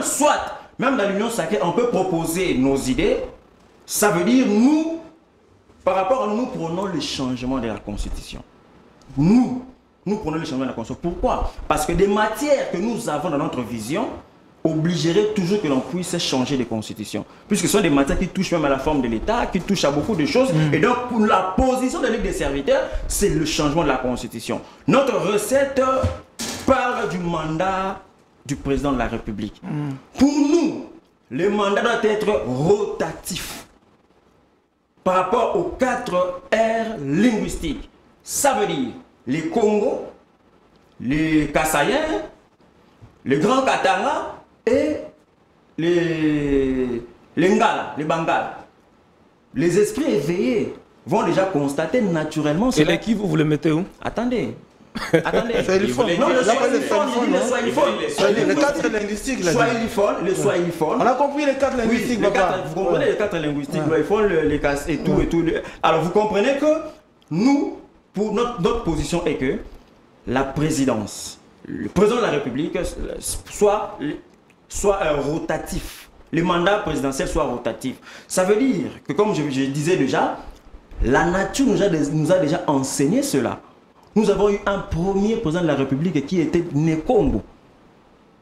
soit, même dans l'Union sacrée, on peut proposer nos idées, ça veut dire nous, par rapport à nous, prenons le changement de la Constitution. Nous prenons le changement de la Constitution. Pourquoi? Parce que des matières que nous avons dans notre vision, obligerait toujours que l'on puisse changer de constitution. Puisque ce sont des matières qui touchent même à la forme de l'État, qui touchent à beaucoup de choses. Et donc, pour la position de la Ligue des serviteurs, c'est le changement de la constitution. Notre recette parle du mandat du président de la République. Pour nous, le mandat doit être rotatif par rapport aux 4 R linguistiques. Ça veut dire les Congos, les Kassaïens, les Grands Katanga et les Ngala, les Bangala. Les esprits éveillés vont déjà constater naturellement... Et les qui vous le mettez où? Attendez. Attendez. Non, le les 4 linguistiques. Le Swahiliphone. On a compris les 4 linguistiques, oui, vous comprenez les 4 linguistiques, les casses et tout, et tout. Alors vous comprenez que nous, pour notre position est que la présidence, le président de la République soit rotatif. Le mandat présidentiel soit rotatif. Ça veut dire que, comme je disais déjà, la nature nous a déjà enseigné cela. Nous avons eu un premier président de la République qui était Nekombo,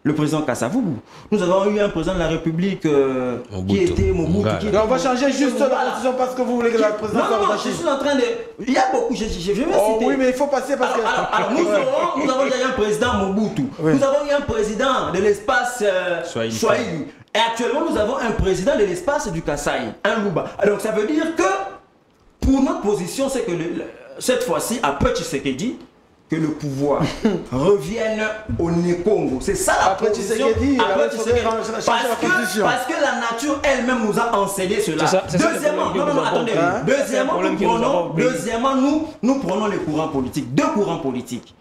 le président Kassavubu. Nous avons eu un président de la République qui était Mobutu. On va changer juste la constitution parce que vous voulez que la présidence soit rotative. Je suis en train de... Il y a beaucoup, je vais citer. Oui, mais il faut passer parce que... Alors nous avons déjà eu un président Mobutu. Oui. Nous avons eu un président de l'espace Swahili. Et actuellement, nous avons un président de l'espace du Kasaï, un Luba. Donc ça veut dire que, pour notre position, c'est que cette fois-ci, après Tshisekedi, que le pouvoir revienne au Nekongo. C'est ça la position. Parce que la nature elle-même nous a enseigné cela. Deuxièmement, nous prenons les courants politiques. 2 courants politiques.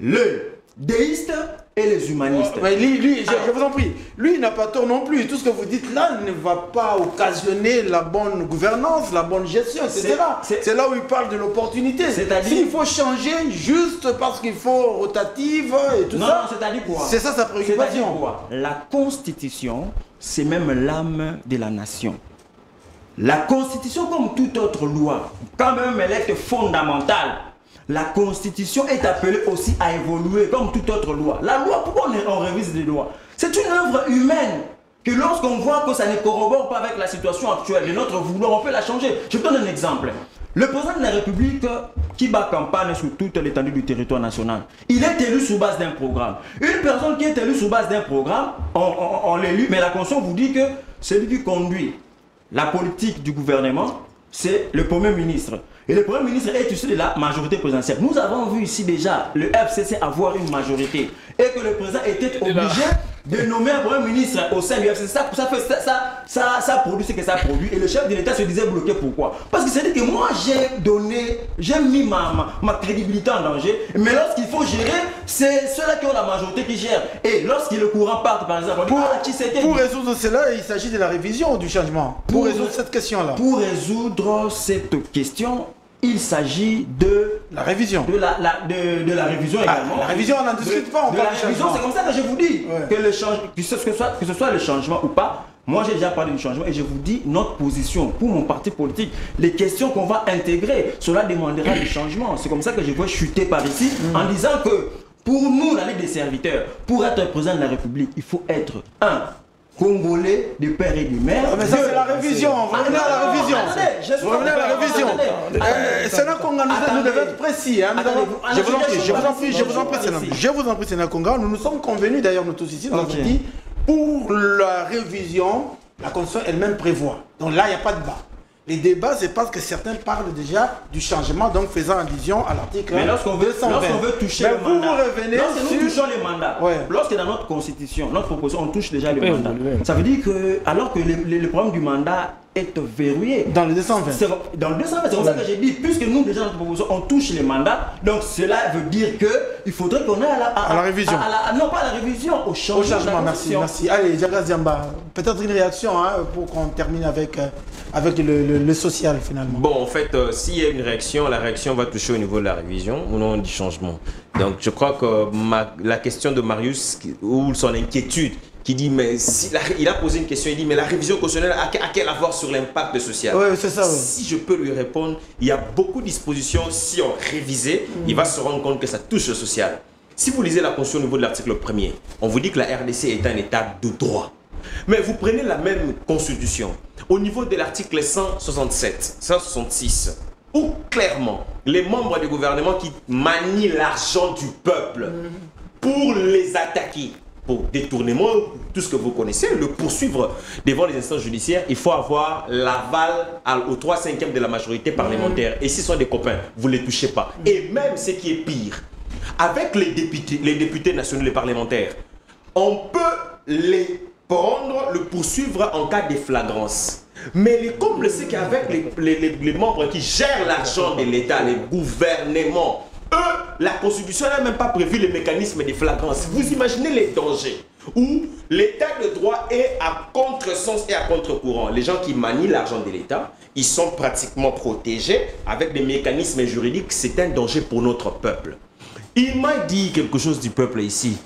Le déiste et les humanistes. Je vous en prie, lui il n'a pas tort non plus. Tout ce que vous dites là ne va pas occasionner la bonne gouvernance, la bonne gestion, etc. C'est là où il parle de l'opportunité. S'il faut changer juste parce qu'il faut rotative et tout ça. Non, c'est-à-dire quoi? C'est ça sa préoccupation. Quoi? La Constitution, c'est même l'âme de la nation. La Constitution, comme toute autre loi, quand même elle est fondamentale. La Constitution est appelée aussi à évoluer comme toute autre loi. La loi, pourquoi on révise les lois? C'est une œuvre humaine que lorsqu'on voit que ça ne corrobore pas avec la situation actuelle de notre vouloir, on peut la changer. Je vous donne un exemple. Le président de la République qui bat campagne sur toute l'étendue du territoire national, il est élu sur base d'un programme. Une personne qui est élue sur base d'un programme, on l'élu, mais la Constitution vous dit que celui qui conduit la politique du gouvernement, c'est le Premier ministre. Et le Premier ministre est issu de la majorité présidentielle. Nous avons vu ici déjà le FCC avoir une majorité et que le président était obligé de nommer un Premier ministre au sein du FCC. Ça produit ce que ça produit et le chef de l'État se disait bloqué. Pourquoi? Parce que c'est-à-dire que moi j'ai mis ma crédibilité en danger, mais lorsqu'il faut gérer, c'est ceux-là qui ont la majorité qui gèrent. Et lorsqu'il le courant part par exemple, pour résoudre cela, il s'agit de la révision ou du changement? Pour résoudre cette question-là. Pour résoudre cette question, il s'agit de la révision. De la révision également. La révision, on n'en discute pas. De la révision, c'est comme ça que je vous dis. Ouais. Que ce soit le changement ou pas, moi j'ai déjà parlé du changement et je vous dis notre position pour mon parti politique. Les questions qu'on va intégrer, cela demandera du changement. C'est comme ça que je vais chuter par ici en disant que pour nous, la Ligue des serviteurs, pour être président de la République, il faut être un Congolais de père et de mère. Mais ça c'est la révision, revenez à la révision. Revenez à la révision. C'est là qu'on nous devons être précis. Je vous en prie, Sénat Conga. Nous nous sommes convenus d'ailleurs, nous tous ici, nous avons dit, pour la révision, la Constitution elle-même prévoit. Donc là, il n'y a pas de débat. Les débats, c'est parce que certains parlent déjà du changement, donc faisant allusion à l'article 220. Mais lorsqu'on veut toucher le mandat, lorsque nous touchons les mandats, lorsque dans notre constitution, notre proposition, on touche déjà les mandats, ça veut dire que, alors que le problème du mandat est verrouillé. Dans le 220. Dans le 220, c'est comme ça que j'ai dit, puisque nous, déjà, dans notre proposition, on touche les mandats, donc cela veut dire qu'il faudrait qu'on aille à la révision. Non, pas à la révision, au changement. Au changement, merci. Allez, Diaga Ziamba, peut-être une réaction pour qu'on termine avec le social finalement. Bon, en fait, s'il y a une réaction, la réaction va toucher au niveau de la révision ou non du changement. Donc, je crois que la question de Marius, ou son inquiétude, qui dit, mais si il a posé une question, il dit, mais la révision constitutionnelle a quel avoir sur l'impact social? Oui, c'est ça. Oui. Si je peux lui répondre, il y a beaucoup de dispositions, si on révisait, il va se rendre compte que ça touche le social. Si vous lisez la Constitution au niveau de l'article 1er, on vous dit que la RDC est un État de droit. Mais vous prenez la même Constitution au niveau de l'article 167, 166, où clairement, les membres du gouvernement qui manient l'argent du peuple pour les attaquer, pour détournement, tout ce que vous connaissez, le poursuivre devant les instances judiciaires, il faut avoir l'aval au 3/5 de la majorité parlementaire. Et s'ils sont des copains, vous ne les touchez pas. Et même ce qui est pire, avec les députés nationaux, les parlementaires, on peut les prendre, le poursuivre en cas de flagrance. Mais les combles, c'est qu'avec les membres qui gèrent l'argent de l'État, les gouvernements, eux, la Constitution n'a même pas prévu les mécanismes de flagrance. Vous imaginez les dangers où l'État de droit est à contresens et à contre-courant. Les gens qui manient l'argent de l'État, ils sont pratiquement protégés avec des mécanismes juridiques. C'est un danger pour notre peuple. Il m'a dit quelque chose du peuple ici.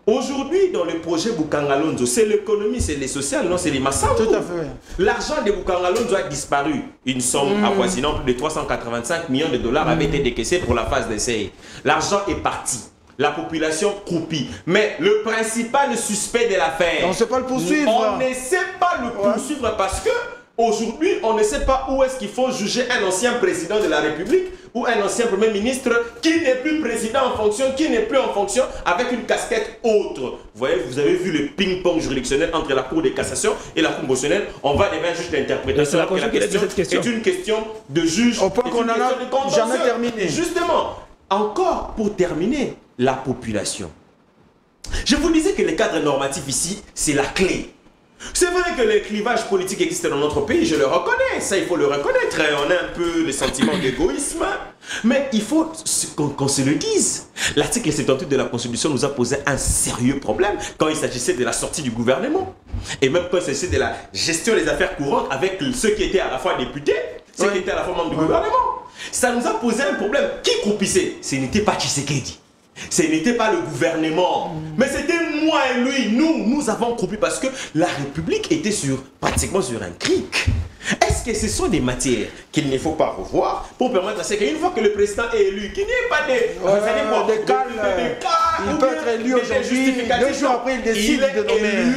Aujourd'hui, dans le projet Boukangalonzo, c'est l'économie, c'est les sociales, non, c'est les massacres. Tout à fait. L'argent de Boukangalonzo a disparu. Une somme avoisinant plus de 385 millions de dollars avait été décaissée pour la phase d'essai. L'argent est parti. La population croupit. Mais le principal suspect de l'affaire, on ne sait pas le poursuivre. On ne sait pas le poursuivre parce que aujourd'hui, on ne sait pas où est-ce qu'il faut juger un ancien président de la République ou un ancien premier ministre qui n'est plus président en fonction, qui n'est plus en fonction avec une casquette autre. Vous voyez, vous avez vu le ping-pong juridictionnel entre la Cour de cassation et la Cour constitutionnelle. On va devant un juge d'interprétation. La question est une question de juge. Au point qu'on n'en a jamais terminé. Justement, encore pour terminer, la population. Je vous disais que les cadres normatifs ici, c'est la clé. C'est vrai que les clivages politiques existent dans notre pays, je le reconnais, ça il faut le reconnaître, on a un peu le sentiment d'égoïsme, mais il faut qu'on se le dise. L'article 78 de la Constitution nous a posé un sérieux problème quand il s'agissait de la sortie du gouvernement. Et même quand il s'agissait de la gestion des affaires courantes avec ceux qui étaient à la fois députés, ceux qui étaient à la fois membres du gouvernement. Ça nous a posé un problème. Qui croupissait? Ce n'était pas Tshisekedi. Ce n'était pas le gouvernement, mais c'était moi et lui. Nous avons croupi parce que la République était pratiquement sur un cric. Est-ce que ce sont des matières qu'il ne faut pas revoir pour permettre à ce qu'une fois que le président est élu, qu'il n'y ait pas des cas, il peut être élu aujourd'hui, 2 jours après il décide de nommer.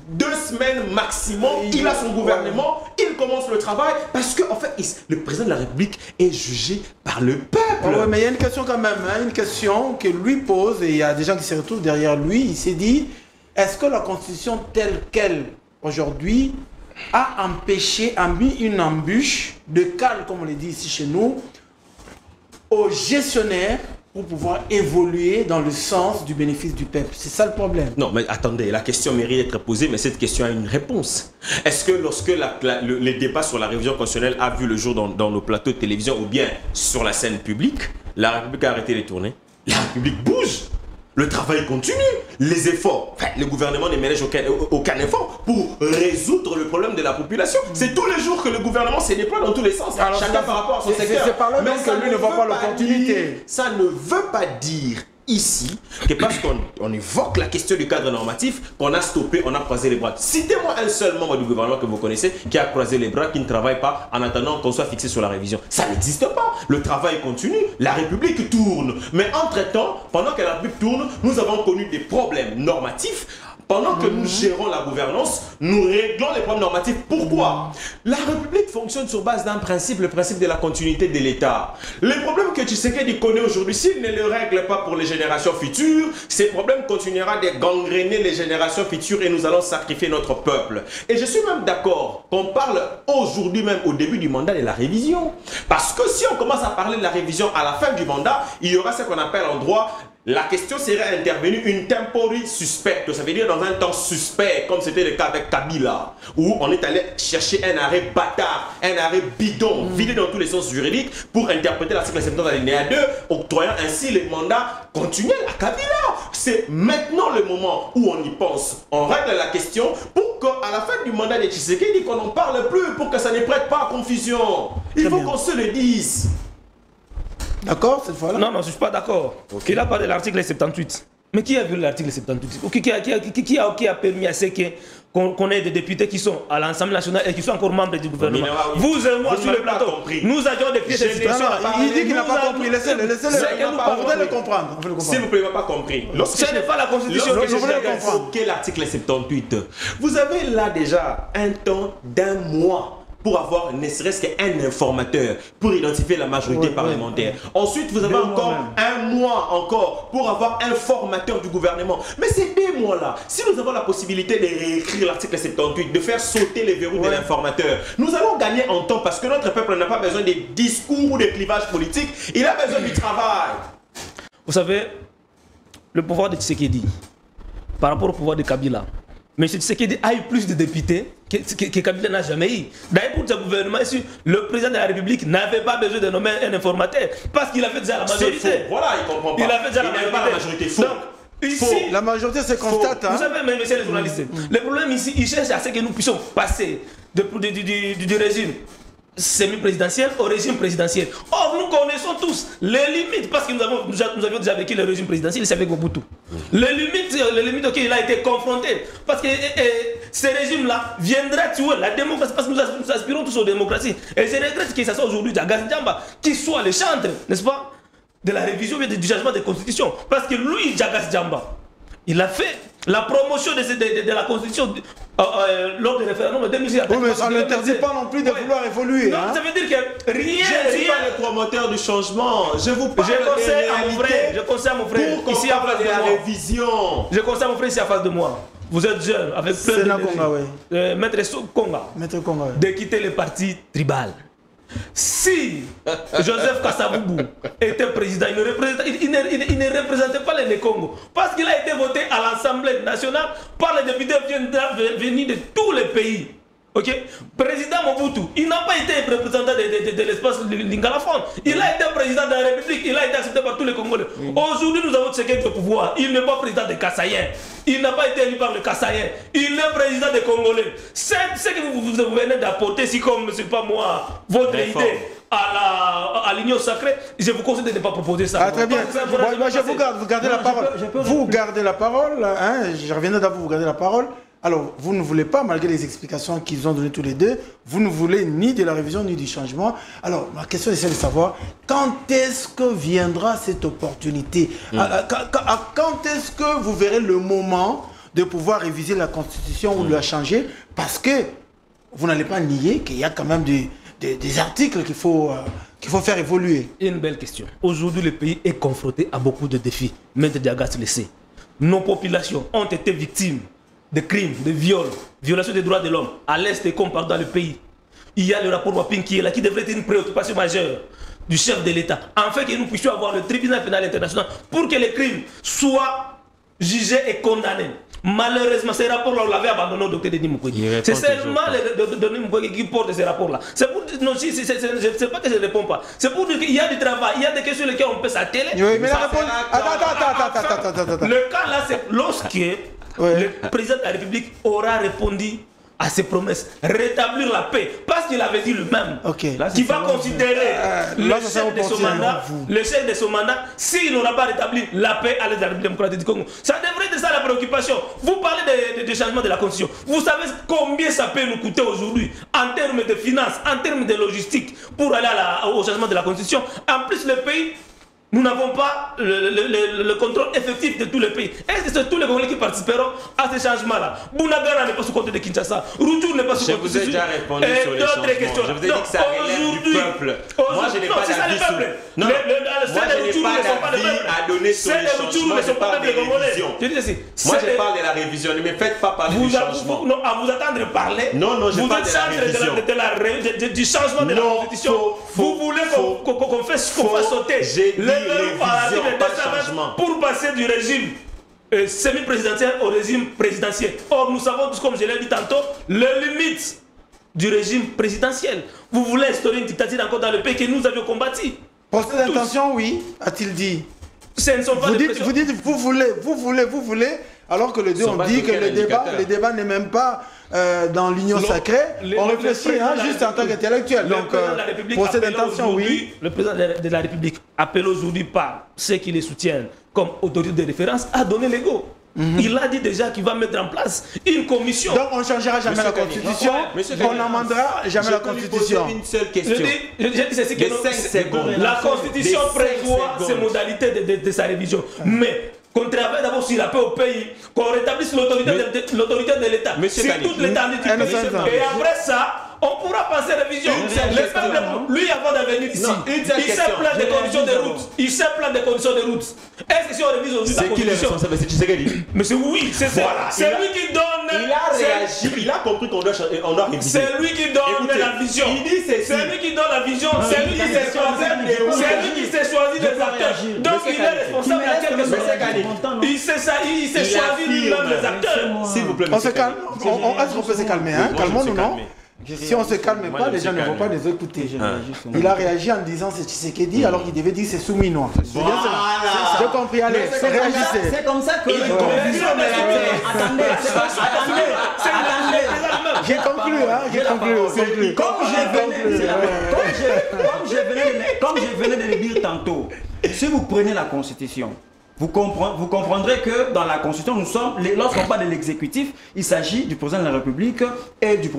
2 semaines maximum, il a son gouvernement, il commence le travail parce que en fait, le président de la République est jugé par le peuple. Mais il y a une question quand même, une question que lui pose et il y a des gens qui se retrouvent derrière lui. Il s'est dit, est-ce que la Constitution telle qu'elle aujourd'hui a empêché, a mis une embûche de cale, comme on le dit ici chez nous, aux gestionnaires pour pouvoir évoluer dans le sens du bénéfice du peuple? C'est ça le problème. Non, mais attendez, la question mérite d'être posée, mais cette question a une réponse. Est-ce que lorsque les débats sur la révision constitutionnelle a vu le jour dans nos plateaux de télévision ou bien sur la scène publique, la République a arrêté de tourner? La République bouge. Le travail continue, les efforts. Enfin, le gouvernement ne ménage aucun effort pour résoudre le problème de la population. C'est tous les jours que le gouvernement se déploie dans tous les sens. Alors, chacun par rapport à son secteur. C'est par là même que lui ne voit pas l'opportunité. Ça ne veut pas dire ici que parce qu'on évoque la question du cadre normatif, qu'on a stoppé, on a croisé les bras. Citez-moi un seul membre du gouvernement que vous connaissez qui a croisé les bras, qui ne travaille pas en attendant qu'on soit fixé sur la révision. Ça n'existe pas. Le travail continue, la République tourne. Mais entre-temps, pendant que la République tourne, nous avons connu des problèmes normatifs. Pendant que nous gérons la gouvernance, nous réglons les problèmes normatifs. Pourquoi? La République fonctionne sur base d'un principe, le principe de la continuité de l'État. Les problèmes que Tshisekedi connaît aujourd'hui, s'il ne les règle pas pour les générations futures, ces problèmes continueront de gangréner les générations futures et nous allons sacrifier notre peuple. Et je suis même d'accord qu'on parle aujourd'hui même au début du mandat de la révision. Parce que si on commence à parler de la révision à la fin du mandat, il y aura ce qu'on appelle en droit, la question serait intervenue une tempori suspecte, ça veut dire dans un temps suspect, comme c'était le cas avec Kabila, où on est allé chercher un arrêt bâtard, un arrêt bidon, vidé dans tous les sens juridiques, pour interpréter l'article 70 alinéa 2, octroyant ainsi les mandats continuels à Kabila. C'est maintenant le moment où on y pense. On règle la question pour qu'à la fin du mandat de Tshisekedi, qu'on n'en parle plus, pour que ça ne prête pas à confusion. Il faut qu'on se le dise. D'accord, cette fois-là? Non, je ne suis pas d'accord. Il a parlé de l'article 78. Mais qui a vu l'article 78? Qui a permis à ce qu'on ait des députés qui sont à l'Assemblée nationale et qui sont encore membres du gouvernement? Vous et moi sur le plateau, nous avions des pieds de situation. Il dit qu'il n'a pas compris. Laissez-le. On voudrait le comprendre. S'il vous plaît, il n'a pas compris. Ce n'est pas la Constitution que je voulais comprendre. Quel article 78? Vous avez là déjà un temps d'un mois pour avoir ne serait-ce qu'un informateur pour identifier la majorité parlementaire. Ensuite, vous avez encore un mois encore pour avoir un formateur du gouvernement. Mais ces 2 mois-là, si nous avons la possibilité de réécrire l'article 78, de faire sauter les verrous de l'informateur, nous allons gagner en temps parce que notre peuple n'a pas besoin des discours ou des clivages politiques, il a besoin du travail. Vous savez, le pouvoir de Tshisekedi, par rapport au pouvoir de Kabila, M. Tshisekedi a eu plus de députés que Kabila n'a jamais eu. D'ailleurs, pour ce gouvernement ici, le président de la République n'avait pas besoin de nommer un informateur parce qu'il avait déjà la majorité. C'est faux. Voilà, il ne comprend pas. Il avait déjà la majorité. Faux. Donc, ici, la majorité se constate. Vous savez, messieurs les journalistes, le problème ici, il cherche à ce que nous puissions passer du régime semi-présidentiel au régime présidentiel. Or, nous connaissons tous les limites, parce que nous avions déjà vécu le régime présidentiel, c'est avec Mobutu. Les limites auxquelles il a été confronté. Parce que ce régime-là viendra tuer la démocratie, parce que nous aspirons tous aux démocraties. Et je regrette que ce soit aujourd'hui Jagas Djamba qui soit le chantre, n'est-ce pas, de la révision et du changement de constitution. Parce que lui, Jagas Djamba, il a fait la promotion de la Constitution lors du référendum de 2006. Oui, mais ça n'interdit pas non plus de vouloir évoluer. Non, ça veut dire que rien. Je ne suis pas le promoteur du changement. Je vous parle je conseille à mon frère ici en face de moi. Révision. Je conseille à mon frère ici en face de moi. Vous êtes jeune, avec plein de Maître Konga, de quitter le parti tribal. Si Joseph Kasavubu était président, il ne représentait pas les Congo parce qu'il a été voté à l'Assemblée nationale par les députés venus de tous les pays. Ok, président Mobutu, il n'a pas été représentant de l'espace Lingala-Fond. Il a été président de la République, il a été accepté par tous les Congolais. Aujourd'hui, nous avons Tshisekedi au pouvoir. Il n'est pas président des Kassaïens. Il n'a pas été élu par le Kassaïen. Il est président des Congolais. C'est ce que vous venez d'apporter, si comme, je ne sais pas moi, votre idée à l'union sacrée, je vous conseille de ne pas proposer ça. Ah, très bien. Moi, je vous garde, vous gardez la parole. Vous gardez la parole. Hein, je reviendrai d'abord, vous gardez la parole. Alors, vous ne voulez pas, malgré les explications qu'ils ont données tous les deux, vous ne voulez ni de la révision ni du changement. Alors, ma question est celle de savoir, quand est-ce que viendra cette opportunité? Quand est-ce que vous verrez le moment de pouvoir réviser la Constitution ou de la changer? Parce que vous n'allez pas nier qu'il y a quand même des articles qu'il faut faire évoluer. Une belle question. Aujourd'hui, le pays est confronté à beaucoup de défis. Maître Diagas le sait. Nos populations ont été victimes de crimes, de viols, violations des droits de l'homme à l'est et comme dans le pays. Il y a le rapport Waping qui est là, qui devrait être une préoccupation majeure du chef de l'État, afin que nous puissions avoir le tribunal pénal international pour que les crimes soient jugés et condamnés. Malheureusement, ces rapports-là, on l'avait abandonné au docteur Denis Mukwege. C'est seulement le Denis Mukwege qui porte ces rapports-là. C'est pour dire, non, c'est pas que je ne réponds pas. C'est pour dire qu'il y a du travail, il y a des questions sur lesquelles on peut s'atteler. Oui, mais la réponse... Attends. Le cas là, c'est lorsque le président de la République aura répondu à ses promesses, rétablir la paix, parce qu'il avait dit lui-même qu'il va considérer le chef de son mandat, s'il n'aura pas rétabli la paix à l'aide de la République démocratique du Congo. Ça devrait être ça la préoccupation. Vous parlez de changement de la Constitution. Vous savez combien ça peut nous coûter aujourd'hui en termes de finances, en termes de logistique, pour aller au changement de la Constitution. En plus, le pays... Nous n'avons pas le contrôle effectif de tous les pays. Est-ce que c'est tous les Congolais qui participeront à ces changements-là? Bunagana n'est pas sous compte de Kinshasa. Rutshuru n'est pas sous compte de Kinshasa. Je vous ai déjà répondu sur les changements. Je vous ai dit que ça relève du peuple. Moi, je n'ai pas d'avis sur... Non, moi, je n'ai pas d'avis à donner sur les changements. Je parle des révisions. Moi, je parle de la révision. Ne me faites pas parler du changement. Non, à vous attendre parler. Non, je parle de la révision. Du changement de la Constitution. Vous voulez qu'on fasse sauter pour passer du régime semi-présidentiel au régime présidentiel. Or, nous savons tous, comme je l'ai dit tantôt, les limites du régime présidentiel. Vous voulez instaurer une dictature encore dans le pays que nous avions combattu. Procès d'intention, oui, a-t-il dit. Ce ne sont pas vous dites, vous voulez, alors que les deux ont dit que le débat n'est même pas dans l'union sacrée, on réfléchit juste en tant qu'intellectuel. Donc, procès d'intention, oui. Le président de la République appelle aujourd'hui par ceux qui les soutiennent comme autorité de référence à donner l'ego. Il a dit déjà qu'il va mettre en place une commission. Donc on ne changera jamais la Constitution, on n'amendera jamais la Constitution. Une seule question. Je dis ceci que la Constitution prévoit ces modalités de sa révision. Mais qu'on travaille d'abord sur la paix au pays, qu'on rétablisse l'autorité de l'État sur toute l'étendue du pays. Et après ça, on pourra passer révision. Lui, avant de venir ici, il s'est plaint des conditions de route. Il s'est plaint des conditions de route. Est-ce que si on révise aujourd'hui la Constitution, c'est Tshisekedi? Mais c'est oui, c'est lui qui donne. Il a réagi, il a compris qu'on doit réviser. C'est lui qui donne la vision. C'est lui qui donne la vision. C'est lui qui s'est choisi des acteurs. Donc il est responsable à quelque chose. Il s'est choisi lui-même les acteurs. S'il vous plaît, on se calme. Est-ce qu'on peut se calmer? Calmons-nous, non? Si on ne se calme pas, les gens ne vont pas les écouter. Il a réagi en disant c'est Tshisekedi alors qu'il devait dire c'est Souminois. J'ai compris, allez, réagissez. C'est comme ça que... Attendez. J'ai conclu, Comme je venais de le dire tantôt, si vous prenez la Constitution, vous comprendrez que dans la Constitution, lorsqu'on parle de l'exécutif, il s'agit du président de la République et du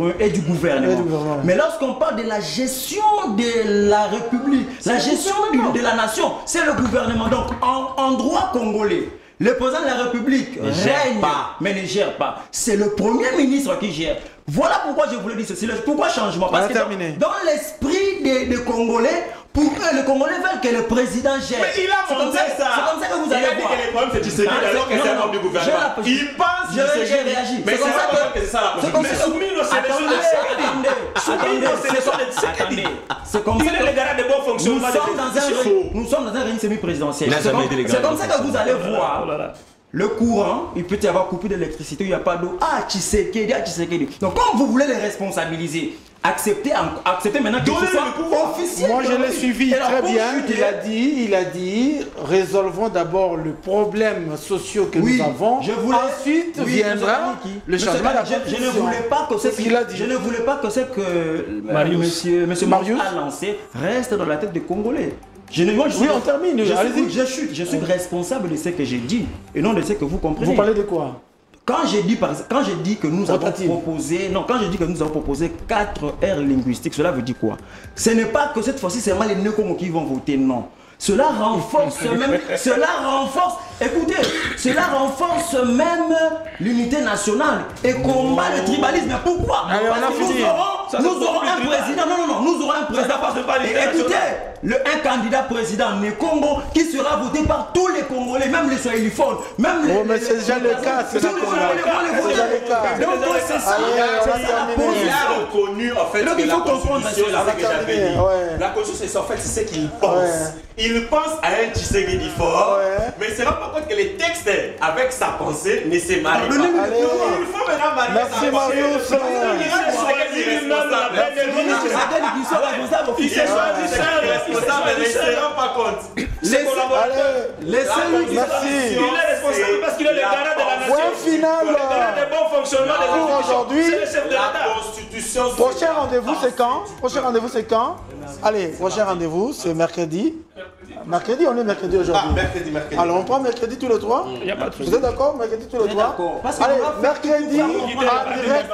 gouvernement. Mais lorsqu'on parle de la gestion de la République, la gestion de la nation, c'est le gouvernement. Donc en droit congolais, le président de la République règne, mais ne gère pas. C'est le Premier ministre qui gère. Voilà pourquoi je voulais dire ceci. Pourquoi changement? Parce que dans l'esprit des Congolais, pour eux, les Congolais veulent que le président gère. Mais il a montré ça. C'est comme ça que vous allez voir. Il a dit que les problèmes c'est Tshisekedi alors que c'est un homme du gouvernement. Il pense que j'ai réagi. Mais c'est pas que c'est ça la Constitution. C'est comme ça que les gars de bon fonctionnement. Nous sommes dans un règne semi-présidentiel. C'est comme ça que vous allez voir. Le courant, il peut y avoir coupé d'électricité, il n'y a pas d'eau. Tshisekedi. Donc, comme vous voulez les responsabiliser, acceptez maintenant que ce soit officiel. Moi, je l'ai suivi très bien. Il a dit, résolvons d'abord le problème social que nous avons. Ensuite viendra le changement de la Constitution. Je ne voulais pas que ce que monsieur Marius a lancé reste dans la tête des Congolais. On termine. Je suis responsable de ce que j'ai dit et non de ce que vous comprenez. Vous parlez de quoi? Quand j'ai dit que nous avons proposé 4 aires linguistiques, cela veut dire quoi? Ce n'est pas que cette fois-ci c'est seulement les Néo-Congolais qui vont voter, non. Cela renforce même l'unité nationale et combat le tribalisme. Pourquoi? Parce que nous aurons un président. Nous aurons un président. Écoutez, un candidat président né Congo qui sera voté par tous les Congolais, même les Swahiliphones, même les. Mais c'est déjà le cas, c'est Donc c'est ça. Il a reconnu en fait que la Constitution, la Constitution, en fait, c'est ce qu'il pense. Il pense à un Tshisekedi fort, mais il ne se rend pas compte que les textes avec sa pensée ne se marient pas. Il faut maintenant marier. Merci Marius. Il s'est choisi seul. Il ne se rend pas compte. Laissez-lui. Merci. Il est responsable parce qu'il est le garant de la nation. Point final. Le garant des bons fonctionnements de la aujourd'hui. C'est le chef de l'État. Constitution. Prochain rendez-vous c'est quand? Allez, prochain rendez-vous c'est mercredi. Mercredi, on est mercredi aujourd'hui. Mercredi. Alors on prend mercredi tous les trois. Vous êtes d'accord? Mercredi tous les trois. Allez, mercredi en direct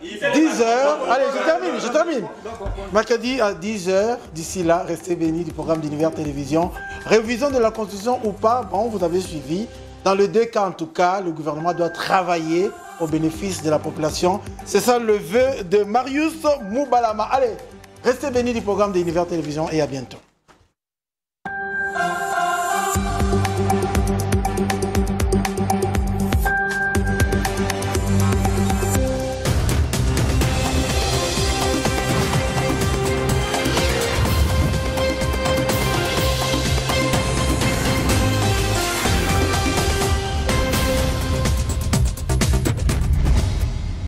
10h. Allez, je termine. Mercredi à 10h. D'ici là, restez bénis du programme d'Univers Télévision. Révision de la Constitution ou pas, bon, vous avez suivi. Dans le deux cas, en tout cas, le gouvernement doit travailler au bénéfice de la population. C'est ça le vœu de Marius Moubalama. Allez, restez bénis du programme d'Univers Télévision et à bientôt.